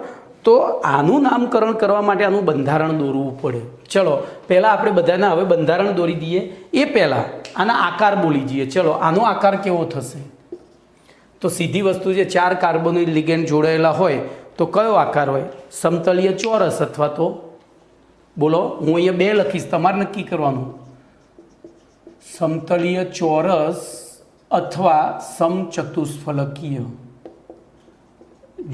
તો આનું નામકરણ કરવા માટે આનું બંધારણ દોરવું પડે. ચલો પહેલાં આપણે બધાને હવે બંધારણ દોરી દઈએ. એ પહેલાં આના આકાર બોલી જઈએ. ચલો આનો આકાર કેવો થશે? તો સીધી વસ્તુ છે, 4 કાર્બોનિલ લિગેન્ડ જોડાયેલા હોય તો કયો આકાર હોય? સમતલીય ચોરસ અથવા તો બોલો, હું અહીંયા 2 લખીશ, તમારે નક્કી કરવાનું, સમતલીય ચોરસ અથવા સમચતુષ્ફલકીય.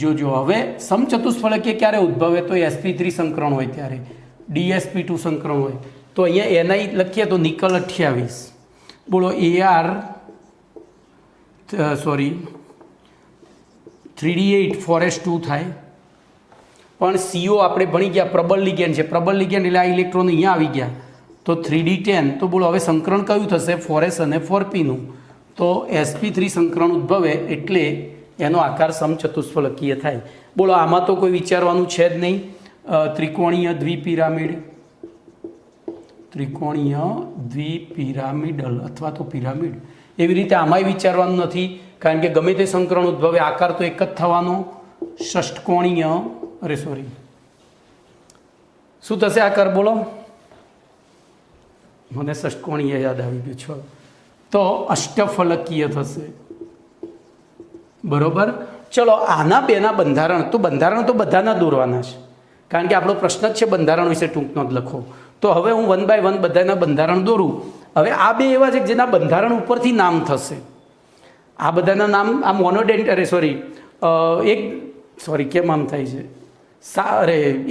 જોજો હવે સમચતુષ્ફલકીય ક્યારે ઉદ્ભવે? તો sp3 સંકરણ હોય ત્યારે, dsp2 સંકરણ હોય તો અહીંયા ni લખીએ તો નિકલ 28, બોલો ar 3d8 4s2 થાય. પણ CO આપણે ભણી ગયા પ્રબળ લિગેન્ડ છે, પ્રબળ લિગેન્ડ એટલે આ ઇલેક્ટ્રોન અહીંયા આવી ગયા તો 3d10. તો બોલો હવે સંકરણ કયું થશે? 4s અને 4p નું. તો sp3 સંકરણ ઉદ્ભવે એટલે એનો આકાર સમચતુષ્ફલકીય થાય. બોલો આમાં તો કોઈ વિચારવાનું છે જ નહીં. ત્રિકોણીય દ્વિપિરામિડલ અથવા તો પિરામિડ, એવી રીતે આમાંય વિચારવાનું નથી, કારણ કે ગમે તે સંકરણ ઉદ્ભવે આકાર તો એક જ થવાનો, ષષ્ઠકોણીય, શું થશે આકાર? બોલો, મને ષષ્ઠકોણીય યાદ આવી ગયું છે. તો અષ્ટફલકીય થશે, બરોબર. ચલો આના બેના બંધારણ તો બધાના દોરવાના છે, કારણ કે આપણો પ્રશ્ન જ છે બંધારણ વિશે ટૂંકનો જ લખો. તો હવે હું 1 by 1 બધાના બંધારણ દોરું. હવે આ 2 એવા છે જેના બંધારણ ઉપરથી નામ થશે. આ બધાના નામ આ મોનોડેન્ટ કેમ આમ થાય છે?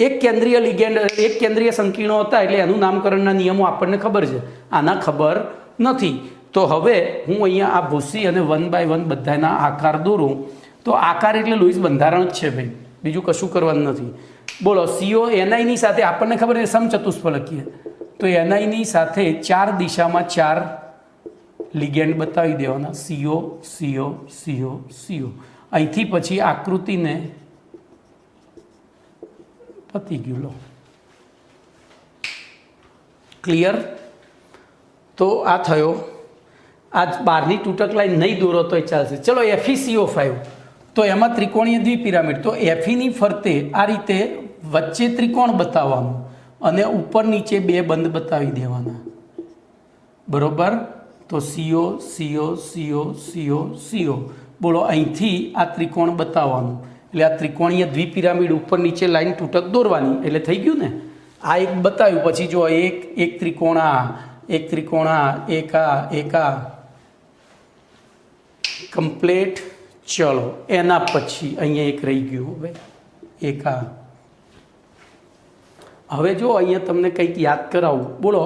એક કેન્દ્રીય લિગેન્ડ, એક કેન્દ્રીય સંકીર્ણો હતા એટલે એનું નામકરણના નિયમો આપણને ખબર છે, આના ખબર નથી. તો હવે હું અહીંયા આ ભૂસી અને 1 by 1 બધાના આકાર દોરું. તો આકાર એટલે લોઈસ બંધારણ જ છે ભાઈ, બીજું કશું કરવાનું નથી. બોલો CO ni સાથે આપણને ખબર છે સમચતુષ્ફલકીય, તો ni સાથે 4 દિશામાં 4 લિગેન્ડ બતાવી દેવાના, CO CO CO CO. અહીંથી પછી આકૃતિને પતી ગયું. લો ક્લિયર? તો આ થયો. આ બહારની તૂટક લાઈન નહીં દોરો તોય ચાલશે. ચલો FeCO5, તો એમાં ત્રિકોણીય દ્વિપિરામિડ, તો Feની ફરતે આ રીતે વચ્ચે ત્રિકોણ બતાવવાનું અને ઉપર નીચે 2 બંધ બતાવી દેવાના, બરોબર. તો CO CO CO CO CO. બોલો અહીંથી આ ત્રિકોણ બતાવવાનું એટલે આ ત્રિકોણીય દ્વિપિરામિડ ઉપર નીચે લાઈન તૂટક દોરવાની એટલે થઈ ગયું ને. આ એક બતાવ્યું, પછી જો એક ત્રિકોણ આ, એક ત્રિકોણ આ, એક આ કમ્પ્લીટ. ચલો એના પછી અહીંયા એક રહી ગયું, હવે એક આ. હવે જો અહીંયા તમને કંઈક યાદ કરાવું, બોલો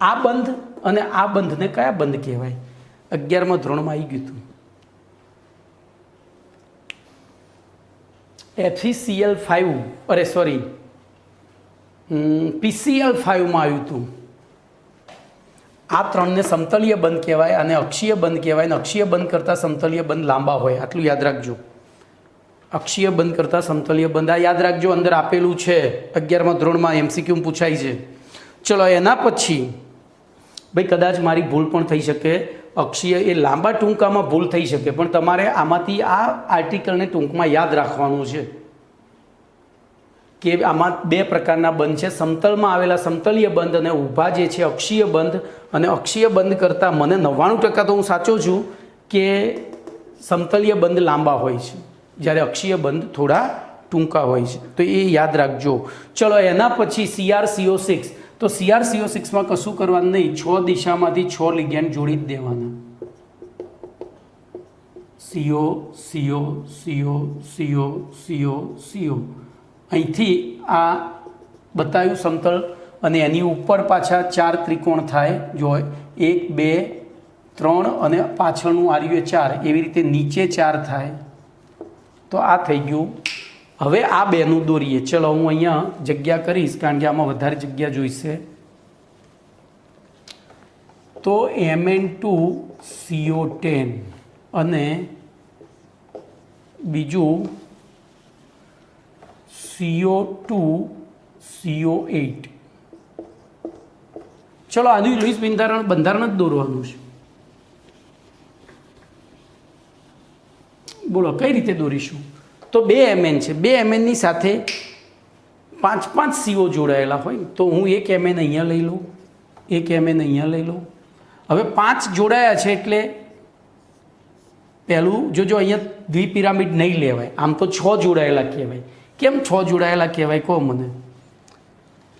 આ બંધ અને આ બંધને કયા બંધ કહેવાય? 11મા ધોરણમાં આવી ગયું હતું. FeCl5 PCl5માં આવ્યું હતું. આ 3ને સમતલીય બંધ કહેવાય અને અક્ષીય બંધ કહેવાય. અને અક્ષીય બંધ કરતાં સમતલીય બંધ લાંબા હોય, આટલું યાદ રાખજો. અક્ષીય બંધ કરતાં સમતલીય બંધ આ યાદ રાખજો, અંદર આપેલું છે 11મા ધોરણમાં, MCQ પૂછાય છે. ચલો એના પછી ભાઈ કદાચ મારી ભૂલ પણ થઈ શકે, અક્ષીય એ લાંબા ટૂંકામાં ભૂલ થઈ શકે, પણ તમારે આમાંથી આ આર્ટિકલને ટૂંકમાં યાદ રાખવાનું છે કે આમાં 2 પ્રકારના બંધ છે, સમતલમાં આવેલા સમતલીય બંધ અને ઊભા જે છે અક્ષીય બંધ. અને અક્ષીય બંધ કરતાં મને 99% તો હું સાચો છું કે સમતલીય બંધ લાંબા હોય છે, જ્યારે અક્ષીય બંધ થોડા ટૂંકા હોય છે. તો એ યાદ રાખજો. ચલો એના પછી CrCO6, તો CrCO6માં કશું કરવાનું નહીં, 6 દિશામાંથી 6 લિગેન્ડ જોડી જ દેવાના. CO CO CO CO CO CO. અહીંથી આ બતાવ્યું સમતલ, અને એની ઉપર પાછા 4 ત્રિકોણ થાય. જો 1 2 3 અને પાછળનું આર્યું 4, એવી રીતે નીચે 4 થાય. તો આ થઈ ગયું. હવે આ બેનું દોરીએ. ચલો હું અહીંયા જગ્યા કરીશ કારણ કે આમાં વધારે જગ્યા જોઈશે. તો Mn2CO10 અને બીજું CO2CO8. ચલો આનું લૂઈસ બંધારણ જ દોરવાનું છે. બોલો કઈ રીતે દોરીશું? તો 2 Mn છે, 2 Mnની સાથે 5 CO જોડાયેલા હોય. તો હું 1 Mn અહીંયા લઈ લઉં, 1 Mn અહીંયા લઈ લઉં. હવે 5 જોડાયા છે એટલે પહેલું જો અહીંયા દ્વિપિરામિડ નહીં લેવાય. આમ તો 6 જોડાયેલા કહેવાય. કેમ 6 જોડાયેલા કહેવાય કહો મને?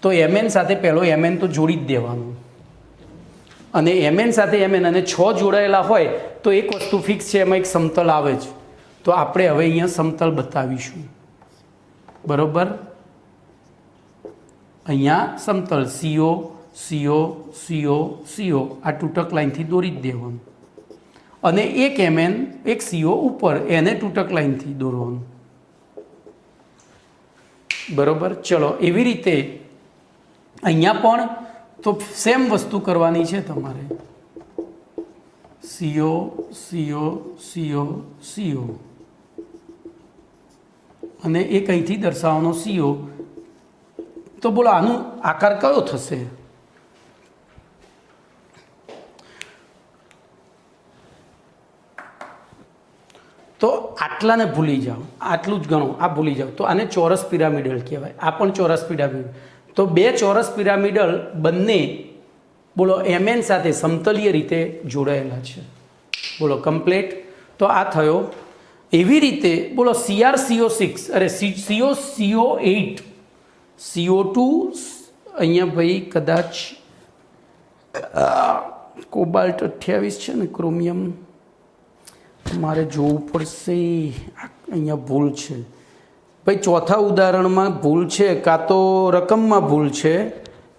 તો Mn સાથે પહેલો Mn તો જોડી જ દેવાનું, અને Mn સાથે Mn અને 6 જોડાયેલા હોય તો એક વસ્તુ ફિક્સ છે, એમાં એક સમતલ આવે જ. તો આપણે હવે અહીંયા સમતલ બતાવીશું. બરોબર, અહીંયા સમતલ CO CO CO CO આ તૂટક લાઈનથી દોરી જ દેવાનું, અને એક Mn એક CO ઉપર એને તૂટક લાઈનથી દોરવાનું. બરોબર, ચલો એવી રીતે અહીંયા પણ તો સેમ વસ્તુ કરવાની છે તમારે. CO CO CO CO અને એક અહીંથી દર્શાવવાનો CO. તો બોલો આનું આકાર કયો થશે? તો આટલાને ભૂલી જાઓ, આટલું જ ગણો, આ ભૂલી જાઓ. તો આને ચોરસ પિરામિડલ કહેવાય. આ પણ ચોરસ પિરામિડ. તો 2 ચોરસ પિરામિડલ બંને બોલો Mn સાથે સમતલીય રીતે જોડાયેલા છે. બોલો કમ્પ્લીટ. તો આ થયો. એવી રીતે બોલો CrCO6 અરે COCO8 CO2 અહીંયા ભાઈ કદાચ કોબાલ્ટ 28 છે ને, ક્રોમિયમ મારે જોવું પડશે. અહીંયા ભૂલ છે ભાઈ. ચોથા ઉદાહરણમાં ભૂલ છે, કાં તો રકમમાં ભૂલ છે,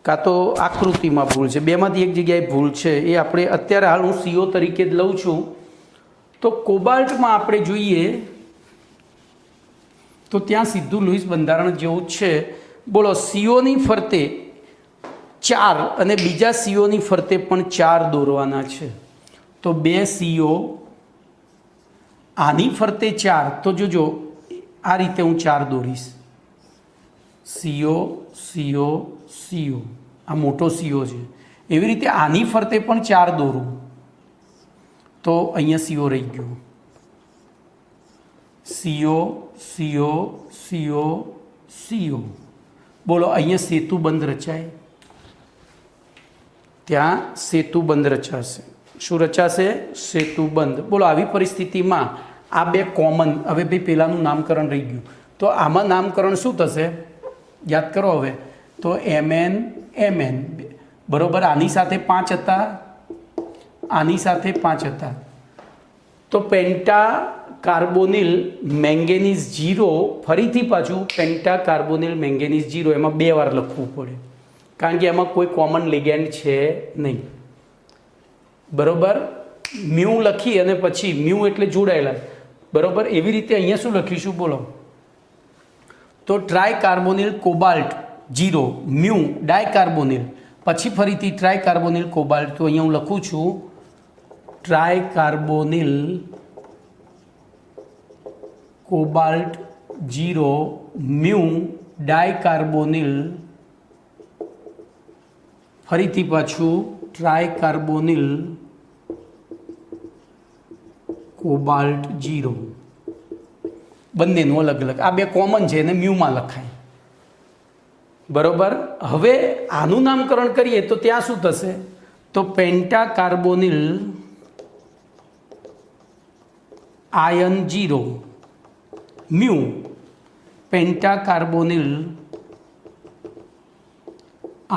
કાં તો આકૃતિમાં ભૂલ છે. બેમાંથી એક જગ્યાએ ભૂલ છે. એ આપણે અત્યારે હાલ હું CO તરીકે જ લઉં છું. તો કોબાલ્ટમાં આપણે જોઈએ તો ત્યાં સીધું લૂઈસ બંધારણ જેવું જ છે. બોલો COની ફરતે 4 અને બીજા COની ફરતે પણ 4 દોરવાના છે. તો 2 CO આની ફરતે 4. તો જોજો આ રીતે હું 4 દોરીશ. CO CO CO આ મોટો CO છે. એવી રીતે આની ફરતે પણ 4 દોરું તો અહીંયા CO રહી ગયો. CO CO CO CO. બોલો અહીંયા સેતુબંધ રચાય, ત્યાં સેતુબંધ રચાશે. શું રચાશે? સેતુબંધ. બોલો આવી પરિસ્થિતિમાં આ 2 કોમન. હવે ભાઈ પહેલાંનું નામકરણ રહી ગયું, તો આમાં નામકરણ શું થશે? યાદ કરો હવે. તો Mn Mn બરોબર. આની સાથે 5 હતા, આની સાથે 5 હતા. તો પેન્ટા કાર્બોનિલ મેંગેનીઝ 0, ફરીથી પાછું પેન્ટા કાર્બોનિલ મેંગેનીઝ 0. એમાં 2 વાર લખવું પડે કારણ કે એમાં કોઈ કોમન લિગેન્ડ છે નહીં. બરોબર, મ્યુ લખી અને પછી મ્યુ એટલે જોડાયેલા. બરોબર, એવી રીતે અહીંયા શું લખીશું બોલો? તો ટ્રાય કાર્બોનિલ કોબાલ્ટ 0 મ્યુ ડાયકાર્બોનિલ, પછી ફરીથી ટ્રાય કાર્બોનિલ કોબાલ્ટ. તો અહીંયા હું લખું છું ટ્રાય કાર્બોનિલ કોબાલ્ટ 0 મ્યુ ડાયકાર્બોનિલ, ફરીથી પાછું ટ્રાય કાર્બોનિલ કોબાલ્ટ 0. બંનેનું અલગ અલગ. આ 2 કોમન છે એને મ્યુમાં લખાય. બરોબર. હવે આનું નામકરણ કરીએ તો ત્યાં શું થશે? તો penta carbonyl ion 0 mu penta carbonyl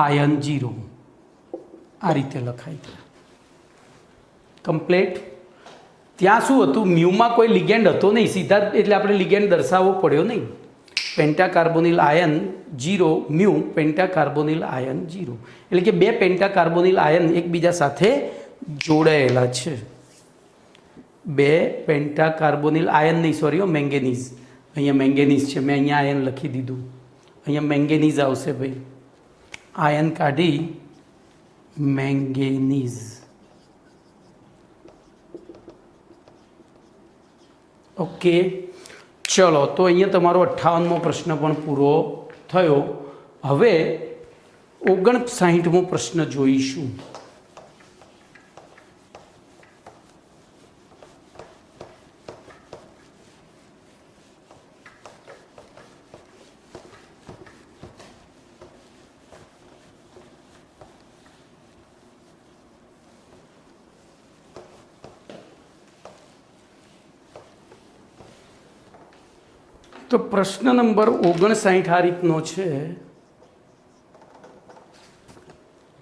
ion 0. આ રીતે લખાય. કમ્પ્લીટ. ત્યાં શું હતું? મ્યુમાં કોઈ લિગેન્ડ હતો નહીં સીધા, એટલે આપણે લિગેન્ડ દર્શાવવો પડ્યો નહીં. પેન્ટાકાર્બોનિલ આયન 0 મ્યુ પેન્ટાકાર્બોનિલ આયન 0, એટલે કે બે પેન્ટાકાર્બોનિલ આયન એકબીજા સાથે જોડાયેલા છે. બે પેન્ટાકાર્બોનિલ આયન નહીં, સોરી, મેંગેનીઝ. અહીંયા મેંગેનીઝ છે, મેં અહીંયા આયન લખી દીધું, અહીંયા મેંગેનીઝ આવશે ભાઈ. આયન કાઢી મેંગેનીઝ. ઓકે, ચલો, તો અહીંયા તમારો 58મો પ્રશ્ન પણ પૂરો થયો. હવે 59મો પ્રશ્ન જોઈશું. તો પ્રશ્ન નંબર 59 આ રીતનો છે.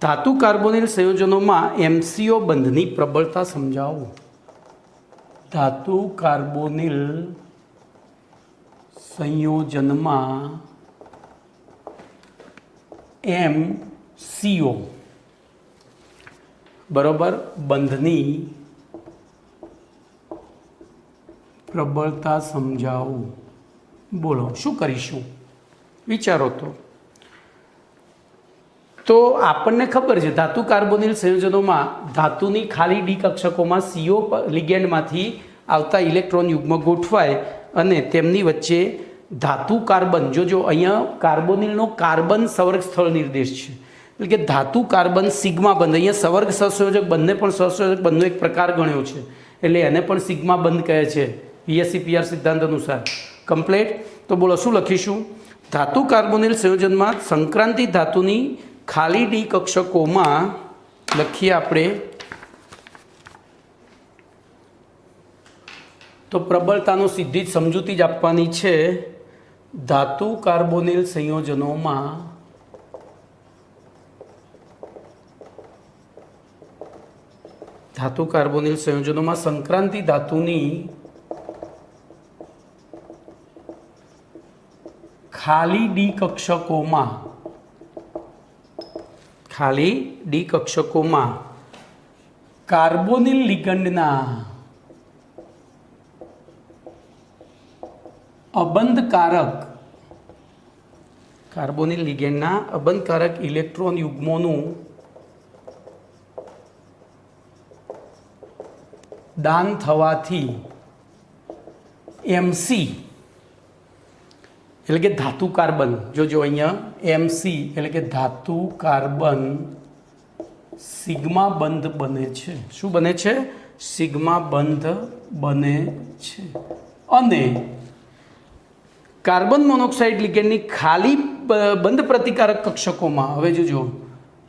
ધાતુ કાર્બોનિલ સંયોજનોમાં MCO બંધની પ્રબળતા સમજાવો. ધાતુ કાર્બોનિલ સંયોજનમાં MCO બરોબર બંધની પ્રબળતા સમજાવો. બોલો શું કરીશું, વિચારો. તો આપણને ખબર છે ધાતુ કાર્બોનિલ સંયોજનોમાં ધાતુની ખાલી ડી કક્ષકોમાં CO લિગેન્ડમાંથી આવતા ઇલેક્ટ્રોન યુગ્મ ગોઠવાય અને તેમની વચ્ચે ધાતુ કાર્બન, જો અહીંયા કાર્બોનિલનો કાર્બન સંવર્ગ સ્થળ નિર્દેશ છે, એટલે કે ધાતુ કાર્બન સિગ્મા બંધ. અહીંયા સંવર્ગ સહસંયોજક બંધને પણ સહસંયોજક બંધનો એક પ્રકાર ગણ્યો છે, એટલે એને પણ સિગ્મા બંધ કહે છે VSEPR સિદ્ધાંત અનુસાર. કમ્પ્લેટ. તો બોલો શું લખીશું. ધાતુ કાર્બોનિલ સંયોજનમાં સંક્રાંતિ ધાતુની ખાલી ડી કક્ષકોમાં લખીએ આપણે તો પ્રબળતાનો સીધી જ સમજૂતી જ આપવાની છે. ધાતુ કાર્બોનિલ સંયોજનોમાં સંક્રાંતિ ધાતુની ખાલી ડી કક્ષકોમાં કાર્બોનિલ લિગન્ડના અબંધકારક ઇલેક્ટ્રોન યુગ્મોનું દાન થવાથી MC એટલે કે ધાતુ કાર્બન, જો અહીંયા MC એટલે કે ધાતુ કાર્બન સિગ્મા બંધ બને છે. શું બને છે? સિગ્મા બંધ બને છે. અને કાર્બન મોનોક્સાઇડ લિગેન્ડની ખાલી બંધ પ્રતિકારક કક્ષકોમાં હવે જોજો,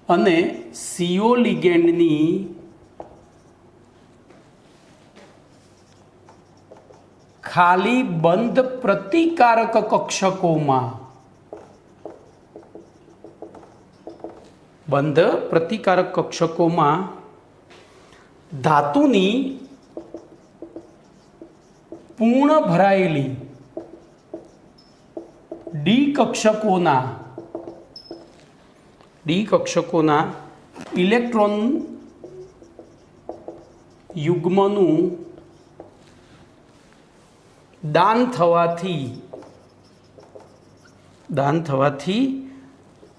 અને CO લિગેન્ડની ખાલી બંધ પ્રતિકારક કક્ષકોમાં ધાતુની પૂર્ણ ભરાયેલી ડી કક્ષકોના ઇલેક્ટ્રોન યુગ્મનું દાન થવાથી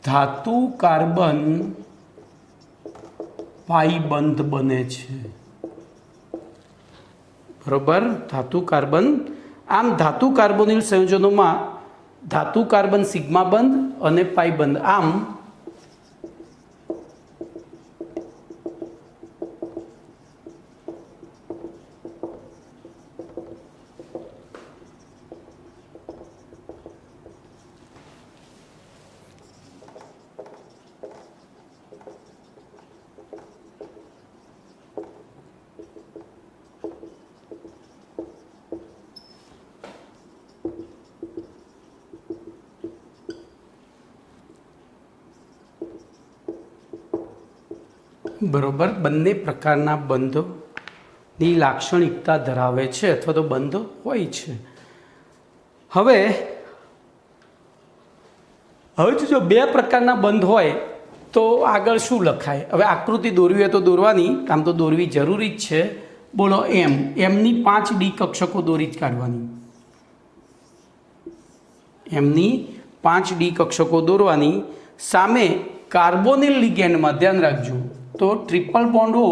ધાતુ કાર્બન પાઈબંધ બને છે. બરોબર, ધાતુ કાર્બન. આમ ધાતુ કાર્બોનિલ સંયોજનોમાં ધાતુ કાર્બન સિગ્મા બંધ અને પાઈબંધ. આમ બરોબર, બંને પ્રકારના બંધની લાક્ષણિકતા ધરાવે છે અથવા તો બંધ હોય છે. હવે હવે જો બે પ્રકારના બંધ હોય તો આગળ શું લખાય? હવે આકૃતિ દોરવી હોય તો દોરવાની, આમ તો દોરવી જરૂરી જ છે. બોલો એમની 5D કક્ષકો દોરી જ કાઢવાની. એમની 5D કક્ષકો દોરવાની. સામે કાર્બોનિલ લિગેન્ડમાં ધ્યાન રાખજો તો ટ્રિપલ બોન્ડ હો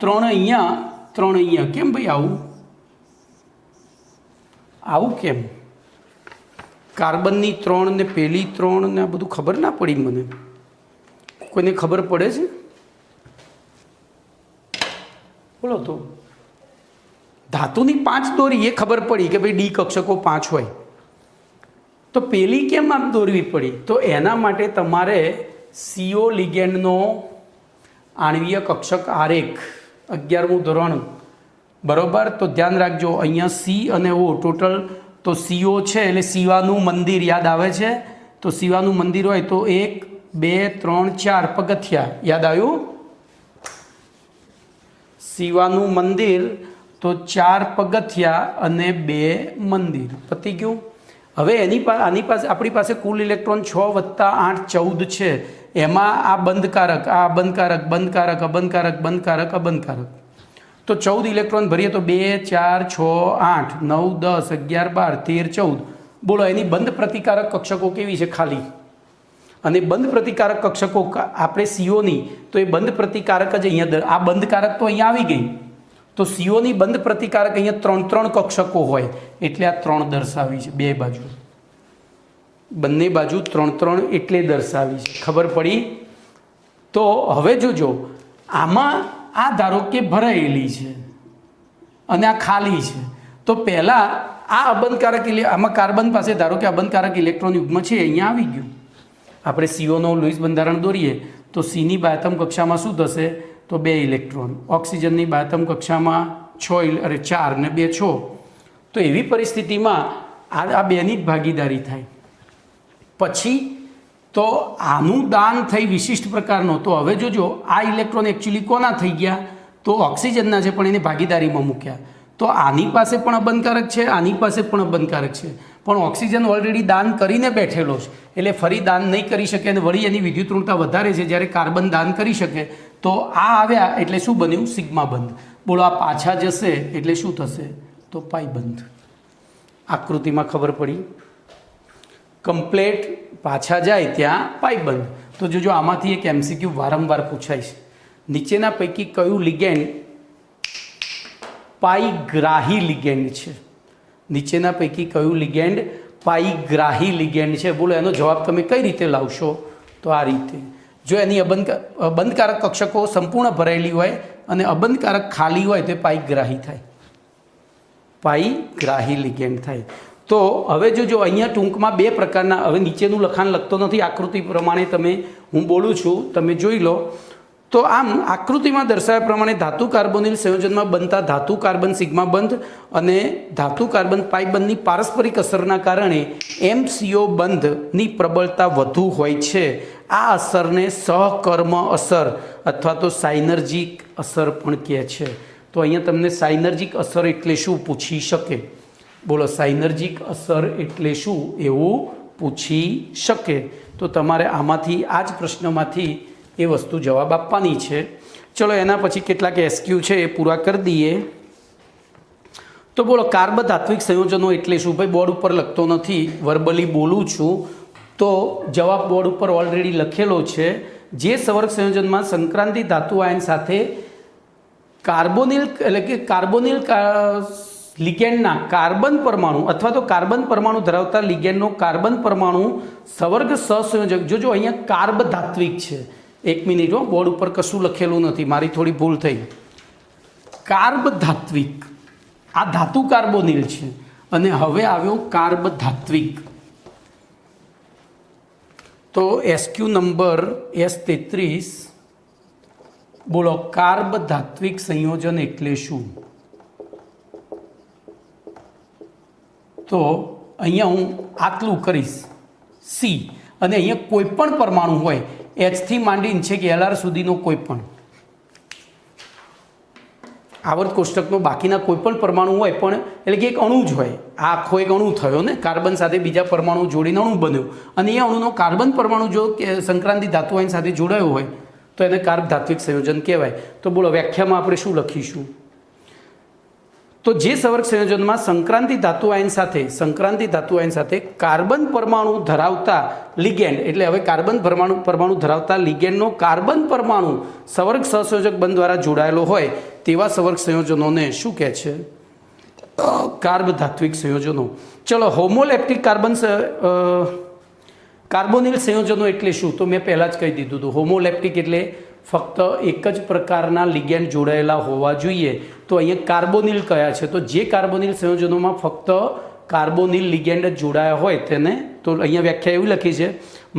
3 અહીંયા 3 અહીંયા. કેમ ભાઈ આવું કેમ? કાર્બનની 3 ને પેલી 3 ને આ બધું ખબર ના પડી મને. કોઈને ખબર પડે છે? બોલો તો. ધાતુની 5 દોરી એ ખબર પડી કે ભાઈ ડી કક્ષકો 5 હોય, તો પેલી કેમ આમ દોરવી પડી? તો એના માટે તમારે CO લિગેન્ડનો આણ્વીય કક્ષક આરેખ 11મું ધોરણ, બરોબર? તો ધ્યાન રાખજો અહીંયા C અને O ટોટલ તો CO છે એટલે શિવાનું મંદિર યાદ આવે છે. તો શિવાનું મંદિર હોય તો 1 2 3 4 પગથિયા યાદ આવ્યું? શિવાનું મંદિર તો 4 પગથિયા અને 2 મંદિર, પતી ગયું. હવે આની પાસે આપણી પાસે કુલ ઇલેક્ટ્રોન 6 + 8 14 છે. એમાં આ બંધકારક, આ બંધકારક, બંધકારક, અબંધકારક, બંધકારક, અબંધકારક. તો 14 ઇલેક્ટ્રોન ભરીએ તો 2 4 6 8 9 10 11 12 13 14. બોલો એની બંધ પ્રતિકારક કક્ષકો કેવી છે? ખાલી. અને બંધ પ્રતિકારક કક્ષકો આપણે COની તો એ બંધ પ્રતિકારક જ અહીંયા, આ બંધકારક તો અહીંયા આવી ગઈ. તો COની બંધ પ્રતિકારક અહીંયા 3 કક્ષકો હોય એટલે આ 3 દર્શાવી છે. બે બાજુ, બંને બાજુ 3 એટલે દર્શાવી છે. ખબર પડી? તો હવે જોજો આમાં આ ધારો કે ભરાયેલી છે અને આ ખાલી છે. તો પહેલાં આ અબંધકારક આમાં કાર્બન પાસે ધારો કે અબંધકારક ઇલેક્ટ્રોન યુગ્મ છે, અહીંયા આવી ગયું. આપણે COનો લુઈસ બંધારણ દોરીએ તો Cની બાહ્યતમ કક્ષામાં શું થશે? તો 2 ઇલેક્ટ્રોન. ઓક્સિજનની બાહ્યતમ કક્ષામાં 4 ને 2 6. તો એવી પરિસ્થિતિમાં આ બેની જ ભાગીદારી થાય. પછી તો આનું દાન થઈ વિશિષ્ટ પ્રકારનો. તો હવે જોજો આ ઇલેક્ટ્રોન એકચ્યુઅલી કોના થઈ ગયા? તો ઓક્સિજનના છે, પણ એને ભાગીદારીમાં મૂક્યા. તો આની પાસે પણ અબંધકારક છે, આની પાસે પણ અબંધકારક છે, પણ ઓક્સિજન ઓલરેડી દાન કરીને બેઠેલો છે એટલે ફરી દાન નહીં કરી શકે અને વળી એની વિદ્યુત ઋણતા વધારે છે. જ્યારે કાર્બન દાન કરી શકે તો આ આવ્યા એટલે શું બન્યું? સિગ્મા બંધ. બોલો આ પાછા જશે એટલે શું થશે? તો પાઈ બંધ. આકૃતિમાં ખબર પડી? કમ્પ્લેટ પાછા જાય ત્યાં પાઈ બંધ. તો જોજો આમાંથી એક MCQ વારંવાર પૂછાય છે. નીચેના પૈકી કયું લિગેન્ડ પાઈગ્રાહી લિગેન્ડ છે? નીચેના પૈકી કયું લિગેન્ડ પાઈગ્રાહી લિગેન્ડ છે? બોલો એનો જવાબ તમે કઈ રીતે લાવશો? તો આ રીતે. જો એની બંધકારક કક્ષકો સંપૂર્ણ ભરાયેલી હોય અને અબંધકારક ખાલી હોય તો પાઈગ્રાહી થાય. પાઈગ્રાહી લિગેન્ડ થાય. તો હવે જો અહીંયા ટૂંકમાં 2 પ્રકારના, હવે નીચેનું લખાણ લખતો નથી, આકૃતિ પ્રમાણે હું બોલું છું, તમે જોઈ લો. તો આમ આકૃતિમાં દર્શાવ્યા પ્રમાણે ધાતુ કાર્બોનિલ સંયોજનમાં બનતા ધાતુ કાર્બન સિગ્મા બંધ અને ધાતુ કાર્બન પાઈ બંધની પારસ્પરિક અસરના કારણે MCO બંધની પ્રબળતા વધુ હોય છે. આ અસરને સહકર્મ અસર અથવા તો સાઇનર્જિક અસર પણ કહે છે. તો અહીંયા તમને સાઇનર્જિક અસર એટલે શું પૂછી શકે? બોલો સાઇનર્જિક અસર એટલે શું એવું પૂછી શકે. તો તમારે આમાંથી આ જ પ્રશ્નમાંથી એ વસ્તુ જવાબ આપવાની છે. ચલો એના પછી કેટલાક SQ છે એ પૂરા કરી દઈએ. તો બોલો કાર્બધાત્વિક સંયોજનો એટલે શું? ભાઈ બોર્ડ ઉપર લખતો નથી, વર્બલી બોલું છું. તો જવાબ બોર્ડ ઉપર ઓલરેડી લખેલો છે. જે સંવર્ગ સંયોજનમાં સંક્રાંતિ ધાતુ આયન સાથે કાર્બોનિલ એટલે કે કાર્બોનિલ લિગેન્ડના કાર્બન પરમાણુ અથવા તો કાર્બન પરમાણુ ધરાવતા લિગેન્ડનો કાર્બન પરમાણુ સંવર્ગ સહસંયોજક. જોજો અહીંયા કાર્બધાત્વિક છે. 1 મિનિટ હો, બોર્ડ ઉપર કશું લખેલું નથી, મારી થોડી ભૂલ થઈ. કાર્બધાત્વિક, આ ધાતુ કાર્બોનિલ છે અને હવે આવ્યો કાર્બધાત્વિક. તો SQ નંબર S33. બોલો કાર્બધાત્વિક સંયોજન એટલે શું? તો અહીંયા હું આટલું કરીશ C અને અહીંયા કોઈ પણ પરમાણુ હોય H થી માંડીને છે કે LR સુધીનો કોઈ પણ, આવર્ત કોષ્ટકનો બાકીના કોઈ પણ પરમાણુ હોય પણ એટલે કે એક અણુ જ હોય, આ આખો એક અણુ થયો ને, કાર્બન સાથે બીજા પરમાણુ જોડીને અણુ બન્યો અને એ અણુનો કાર્બન પરમાણુ જો સંક્રાંતિ ધાતુ આયન સાથે જોડાયો હોય તો એને કાર્બ ધાત્વિક સંયોજન કહેવાય. તો બોલો વ્યાખ્યામાં આપણે શું લખીશું? તો જે સંવર્ગ સંયોજનમાં સંક્રાંતિ ધાતુ આયન સાથે કાર્બન પરમાણુ ધરાવતા લિગેન્ડ, એટલે હવે કાર્બન પરમાણુ ધરાવતા લિગેન્ડનો કાર્બન પરમાણુ સંવર્ગ સહસંયોજક બંધ દ્વારા જોડાયેલો હોય તેવા સંવર્ગ સંયોજનોને શું કહે છે? કાર્બ ધાત્વિક સંયોજનો. ચલો, હોમોલેપ્ટિક કાર્બોનિલ સંયોજનો એટલે શું? તો મેં પહેલાં જ કહી દીધું હતું. હોમોલેપ્ટિક એટલે ફક્ત એક જ પ્રકારના લિગેન્ડ જોડાયેલા હોવા જોઈએ. તો અહીંયા કાર્બોનિલ કયા છે? તો જે કાર્બોનિલ સંયોજનોમાં ફક્ત કાર્બોનિલ લિગેન્ડ જ જોડાયા હોય તેને, તો અહીંયા વ્યાખ્યા એવી લખી છે,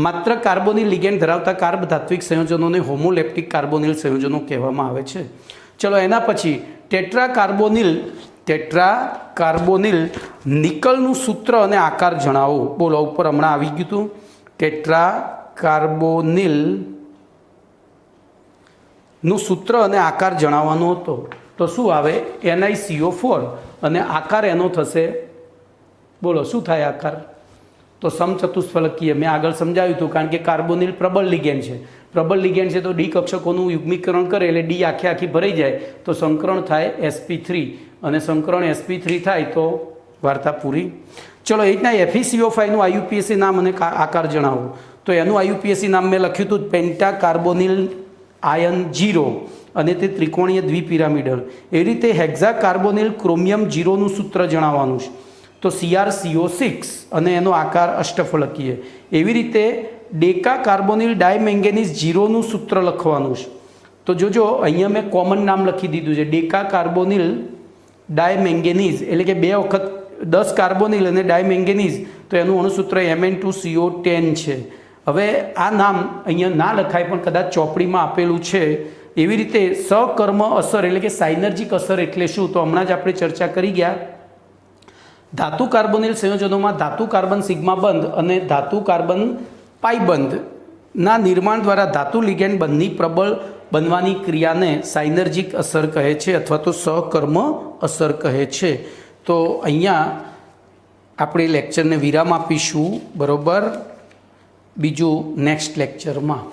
માત્ર કાર્બોનિલ લિગેન્ડ ધરાવતા કાર્બ ધાત્વિક સંયોજનોને હોમોલેપ્ટિક કાર્બોનિલ સંયોજનો કહેવામાં આવે છે. ચલો, એના પછી ટેટ્રાકાર્બોનિલ નિકલનું સૂત્ર અને આકાર જણાવો. બોલો, ઉપર હમણાં આવી ગયું હતું. ટેટ્રાકાર્બોનિલ નું સૂત્ર અને આકાર જણાવવાનો હતો. તો શું આવે? NiCO4 અને આકાર એનો થશે, બોલો શું થાય આકાર? તો સમચતુષ્ફલકીય. મેં આગળ સમજાવ્યું હતું, કારણ કે કાર્બોનિલ પ્રબળ લિગેન્ડ છે. પ્રબળ લિગેન્ડ છે તો ડી કક્ષકોનું યુગ્મીકરણ કરે એટલે ડી આખી ભરાઈ જાય તો સંકરણ થાય sp3 અને સંકરણ sp3 થાય તો વાર્તા પૂરી. ચલો, એ રીતના FeCO5 નું IUPAC નામ અને આકાર જણાવો. તો એનું IUPAC નામ મેં લખ્યું હતું પેન્ટાકાર્બોનિલ આયન 0 અને તે ત્રિકોણીય દ્વિપિરામિડલ. એવી રીતે હેક્ઝાકાર્બોનિલ ક્રોમિયમ 0 નું સૂત્ર જણાવવાનું છે. તો CrCO6 અને એનો આકાર અષ્ટફલકીય. એવી રીતે ડેકાકાર્બોનિલ ડાયમેંગેનીઝ 0 નું સૂત્ર લખવાનું છે. તો જોજો, અહીંયા મેં કોમન નામ લખી દીધું છે, ડેકાકાર્બોનિલ ડાયમેંગેનીઝ, એટલે કે 2 વખત 10 કાર્બોનિલ અને ડાયમેંગેનીઝ, તો એનું અણુસૂત્ર Mn2CO10 છે. હવે આ નામ અહીંયા ના લખાય પણ કદાચ ચોપડીમાં આપેલું છે. એવી રીતે સહકર્મ અસર એટલે કે સાઇનર્જિક અસર એટલે શું? તો હમણાં જ આપણે ચર્ચા કરી ગયા. ધાતુ કાર્બોનિલ સંયોજનોમાં ધાતુ કાર્બન સિગ્મા બંધ અને ધાતુ કાર્બન પાઈ બંધના નિર્માણ દ્વારા ધાતુ લિગેન્ડ બંધની પ્રબળ બનવાની ક્રિયાને સાઇનર્જિક અસર કહે છે અથવા તો સહકર્મ અસર કહે છે. તો અહીંયા આપણે લેક્ચરને વિરામ આપીશું, બરોબર, બીજું નેક્સ્ટ લેક્ચરમાં.